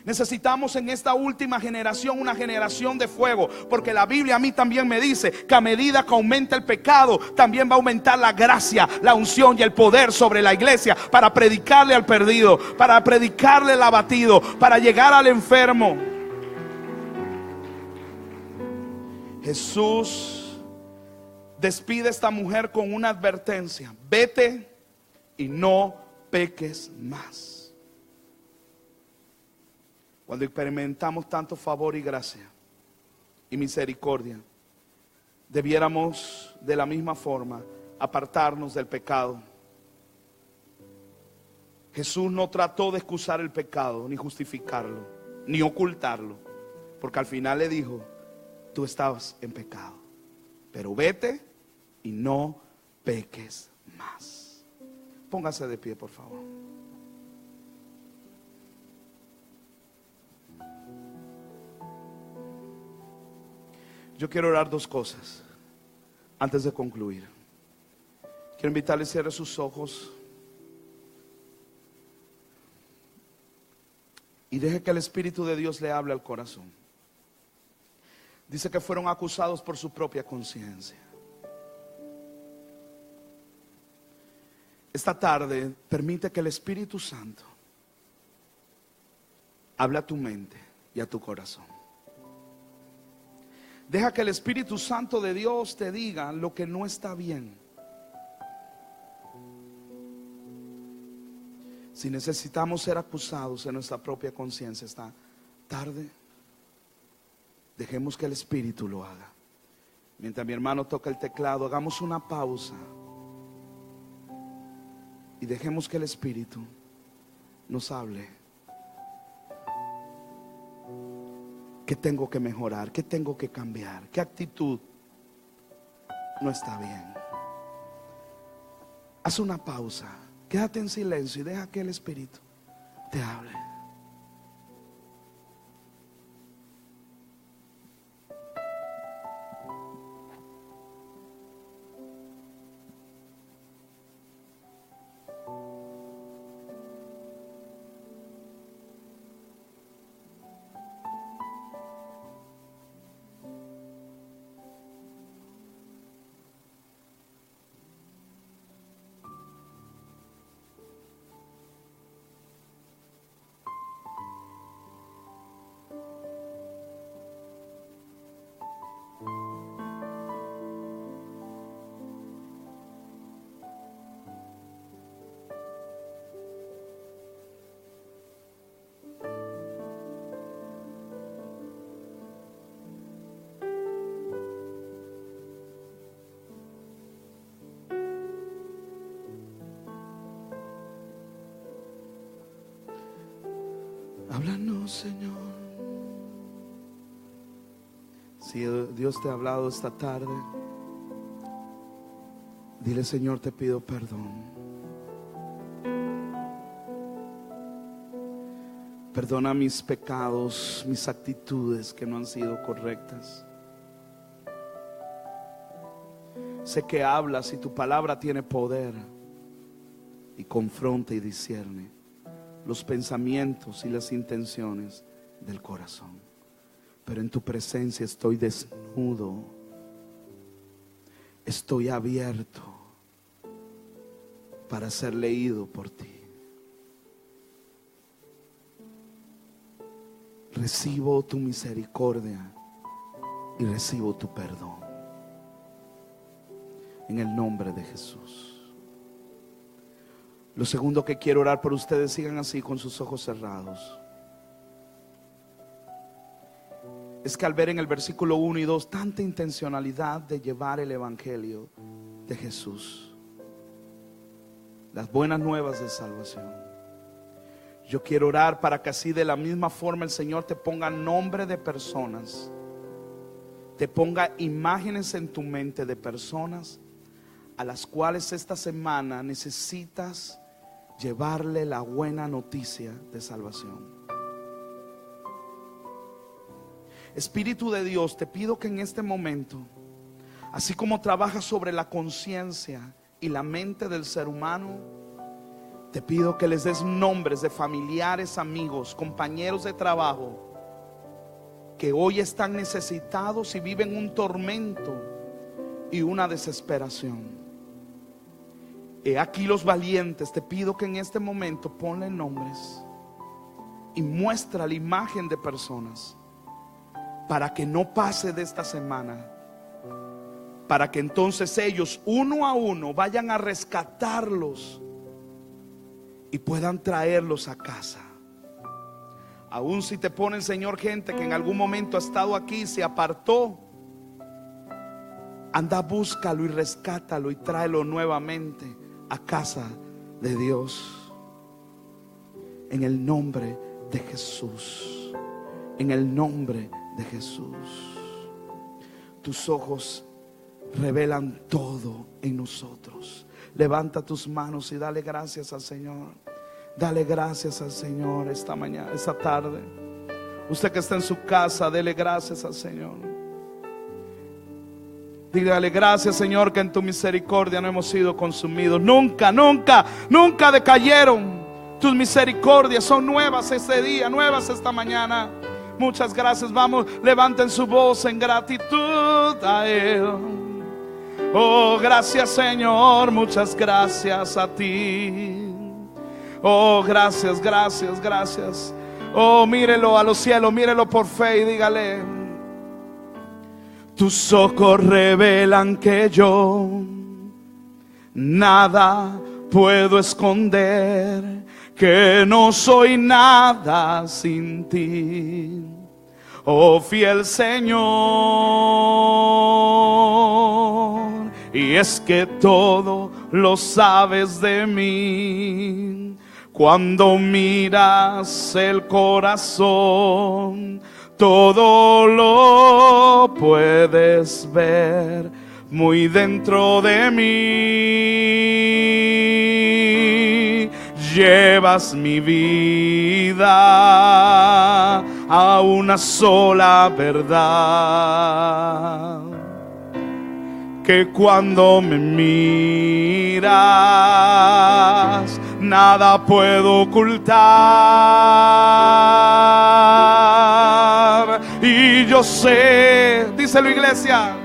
Necesitamos en esta última generación una generación de fuego, porque la Biblia a mí también me dice que a medida que aumenta el pecado, también va a aumentar la gracia, la unción y el poder sobre la iglesia, para predicarle al perdido, para predicarle al abatido, para llegar al enfermo. Jesús despide a esta mujer con una advertencia: vete y no peques más. Cuando experimentamos tanto favor y gracia y misericordia, debiéramos de la misma forma apartarnos del pecado. Jesús no trató de excusar el pecado, ni justificarlo, ni ocultarlo, porque al final le dijo, tú estabas en pecado, pero vete y no peques más. Póngase de pie, por favor. Yo quiero orar dos cosas antes de concluir. Quiero invitarle a cierre sus ojos y deje que el Espíritu de Dios le hable al corazón. Dice que fueron acusados por su propia conciencia. Esta tarde permite que el Espíritu Santo hable a tu mente y a tu corazón. Deja que el Espíritu Santo de Dios te diga lo que no está bien. Si necesitamos ser acusados en nuestra propia conciencia esta tarde, dejemos que el Espíritu lo haga. Mientras mi hermano toca el teclado, hagamos una pausa y dejemos que el Espíritu nos hable. ¿Qué tengo que mejorar? ¿Qué tengo que cambiar? ¿Qué actitud no está bien? Haz una pausa, quédate en silencio y deja que el Espíritu te hable. Háblanos, Señor. Si Dios te ha hablado esta tarde, dile: Señor, te pido perdón. Perdona mis pecados, mis actitudes que no han sido correctas. Sé que hablas y tu palabra tiene poder y confronta y discierne los pensamientos y las intenciones del corazón. Pero en tu presencia estoy desnudo, estoy abierto para ser leído por ti. Recibo tu misericordia y recibo tu perdón. En el nombre de Jesús. Lo segundo que quiero orar por ustedes, sigan así con sus ojos cerrados, es que al ver en el versículo 1 y 2 tanta intencionalidad de llevar el evangelio de Jesús, las buenas nuevas de salvación, yo quiero orar para que así de la misma forma el Señor te ponga nombre de personas, te ponga imágenes en tu mente de personas a las cuales esta semana necesitas llevarle la buena noticia de salvación. Espíritu de Dios, te pido que en este momento, así como trabajas sobre la conciencia y la mente del ser humano, te pido que les des nombres de familiares, amigos, compañeros de trabajo que hoy están necesitados y viven un tormento y una desesperación. He aquí los valientes. Te pido que en este momento ponle nombres y muestra la imagen de personas para que no pase de esta semana, para que entonces ellos uno a uno vayan a rescatarlos y puedan traerlos a casa. Aún si te pone el Señor gente que en algún momento ha estado aquí, se apartó, anda, búscalo y rescátalo y tráelo nuevamente a casa de Dios. En el nombre de Jesús. En el nombre de Jesús. Tus ojos revelan todo en nosotros. Levanta tus manos y dale gracias al Señor. Dale gracias al Señor esta mañana, esta tarde. Usted que está en su casa, dele gracias al Señor. Dígale gracias, Señor, que en tu misericordia no hemos sido consumidos. Nunca, nunca, nunca decayeron. Tus misericordias son nuevas este día, nuevas esta mañana. Muchas gracias. Vamos, levanten su voz en gratitud a Él. Oh, gracias, Señor, muchas gracias a ti. Oh, gracias, gracias, gracias. Oh, mírelo a los cielos, mírelo por fe y dígale: tus ojos revelan que yo nada puedo esconder, que no soy nada sin ti. Oh, fiel Señor, y es que todo lo sabes de mí. Cuando miras el corazón, todo lo puedes ver muy dentro de mí. Llevas mi vida a una sola verdad, que cuando me miras nada puedo ocultar. Y yo sé, dice la iglesia,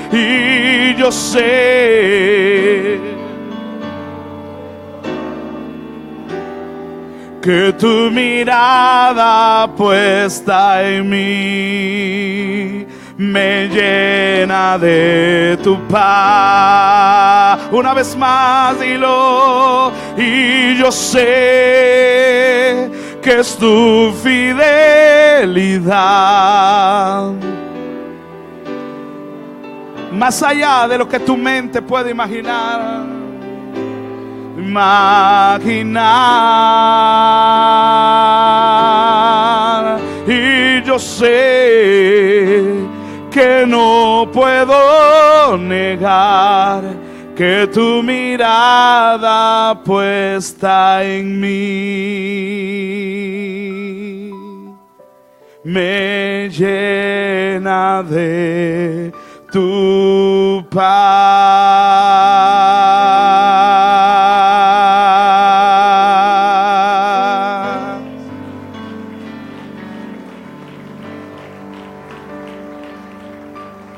y yo sé que tu mirada puesta en mí me llena de tu paz. Una vez más dilo: y yo sé que es tu fidelidad más allá de lo que tu mente puede imaginar. Y yo sé que no puedo puedo negar que tu mirada puesta en mí me llena de tu paz.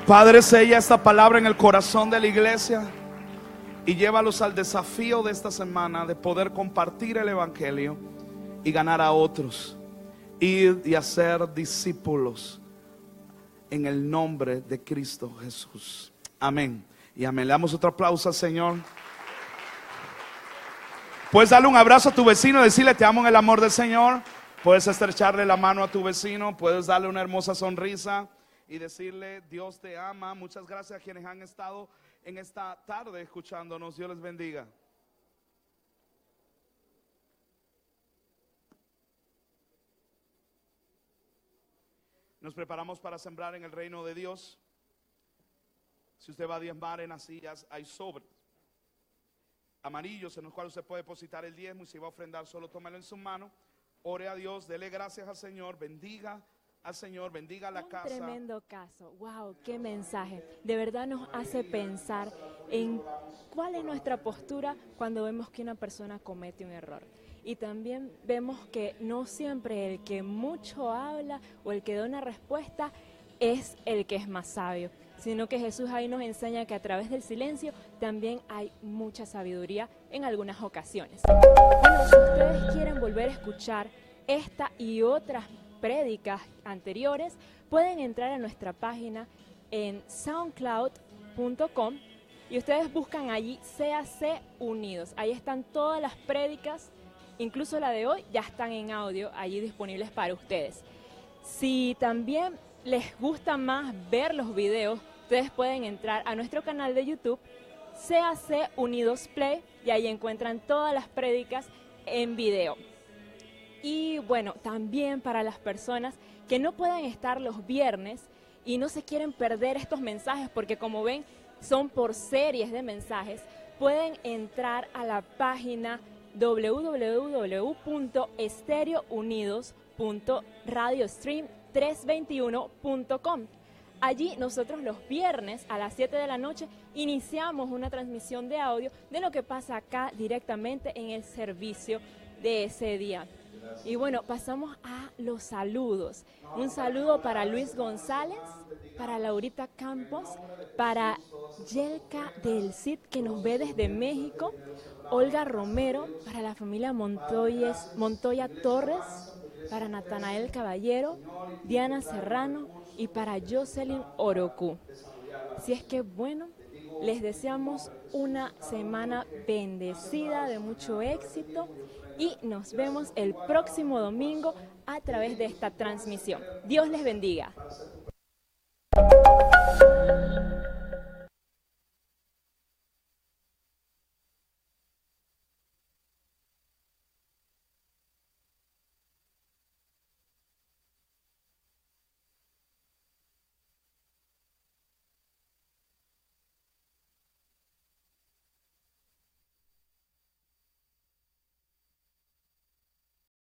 Padre, sella esta palabra en el corazón de la iglesia y llévalos al desafío de esta semana de poder compartir el evangelio y ganar a otros, ir y hacer discípulos en el nombre de Cristo Jesús. Amén y amén. Le damos otro aplauso al Señor. Puedes darle un abrazo a tu vecino y decirle: te amo en el amor del Señor. Puedes estrecharle la mano a tu vecino. Puedes darle una hermosa sonrisa y decirle: Dios te ama. Muchas gracias a quienes han estado en esta tarde escuchándonos. Dios les bendiga. Nos preparamos para sembrar en el reino de Dios. Si usted va a diezmar, en las sillas hay sobres amarillos en los cuales usted puede depositar el diezmo, y si va a ofrendar, solo tómalo en su mano. Ore a Dios, dele gracias al Señor, bendiga al Señor, bendiga la casa. Tremendo caso. Wow, qué mensaje. De verdad nos hace pensar en cuál es nuestra postura cuando vemos que una persona comete un error. Y también vemos que no siempre el que mucho habla o el que da una respuesta es el que es más sabio, sino que Jesús ahí nos enseña que a través del silencio también hay mucha sabiduría en algunas ocasiones. Bueno, si ustedes quieren volver a escuchar esta y otras prédicas anteriores, pueden entrar a nuestra página en soundcloud.com y ustedes buscan allí CAC Unidos. Ahí están todas las prédicas, incluso la de hoy, ya están en audio allí disponibles para ustedes. Si también les gusta más ver los videos, ustedes pueden entrar a nuestro canal de YouTube, CAC Unidos Play, y ahí encuentran todas las prédicas en video. Y bueno, también para las personas que no puedan estar los viernes y no se quieren perder estos mensajes, porque como ven, son por series de mensajes, pueden entrar a la página www.estereounidos.radiostream321.com. Allí nosotros los viernes a las 7 de la noche iniciamos una transmisión de audio de lo que pasa acá directamente en el servicio de ese día. Y bueno, pasamos a los saludos. Un saludo para Luis González, para Laurita Campos, para Yelka del Cid, que nos ve desde México, Olga Romero, para la familia Montoya Torres, para Natanael Caballero, Diana Serrano y para Jocelyn Orocu. Si es que bueno, les deseamos una semana bendecida, de mucho éxito, y nos vemos el próximo domingo a través de esta transmisión. Dios les bendiga.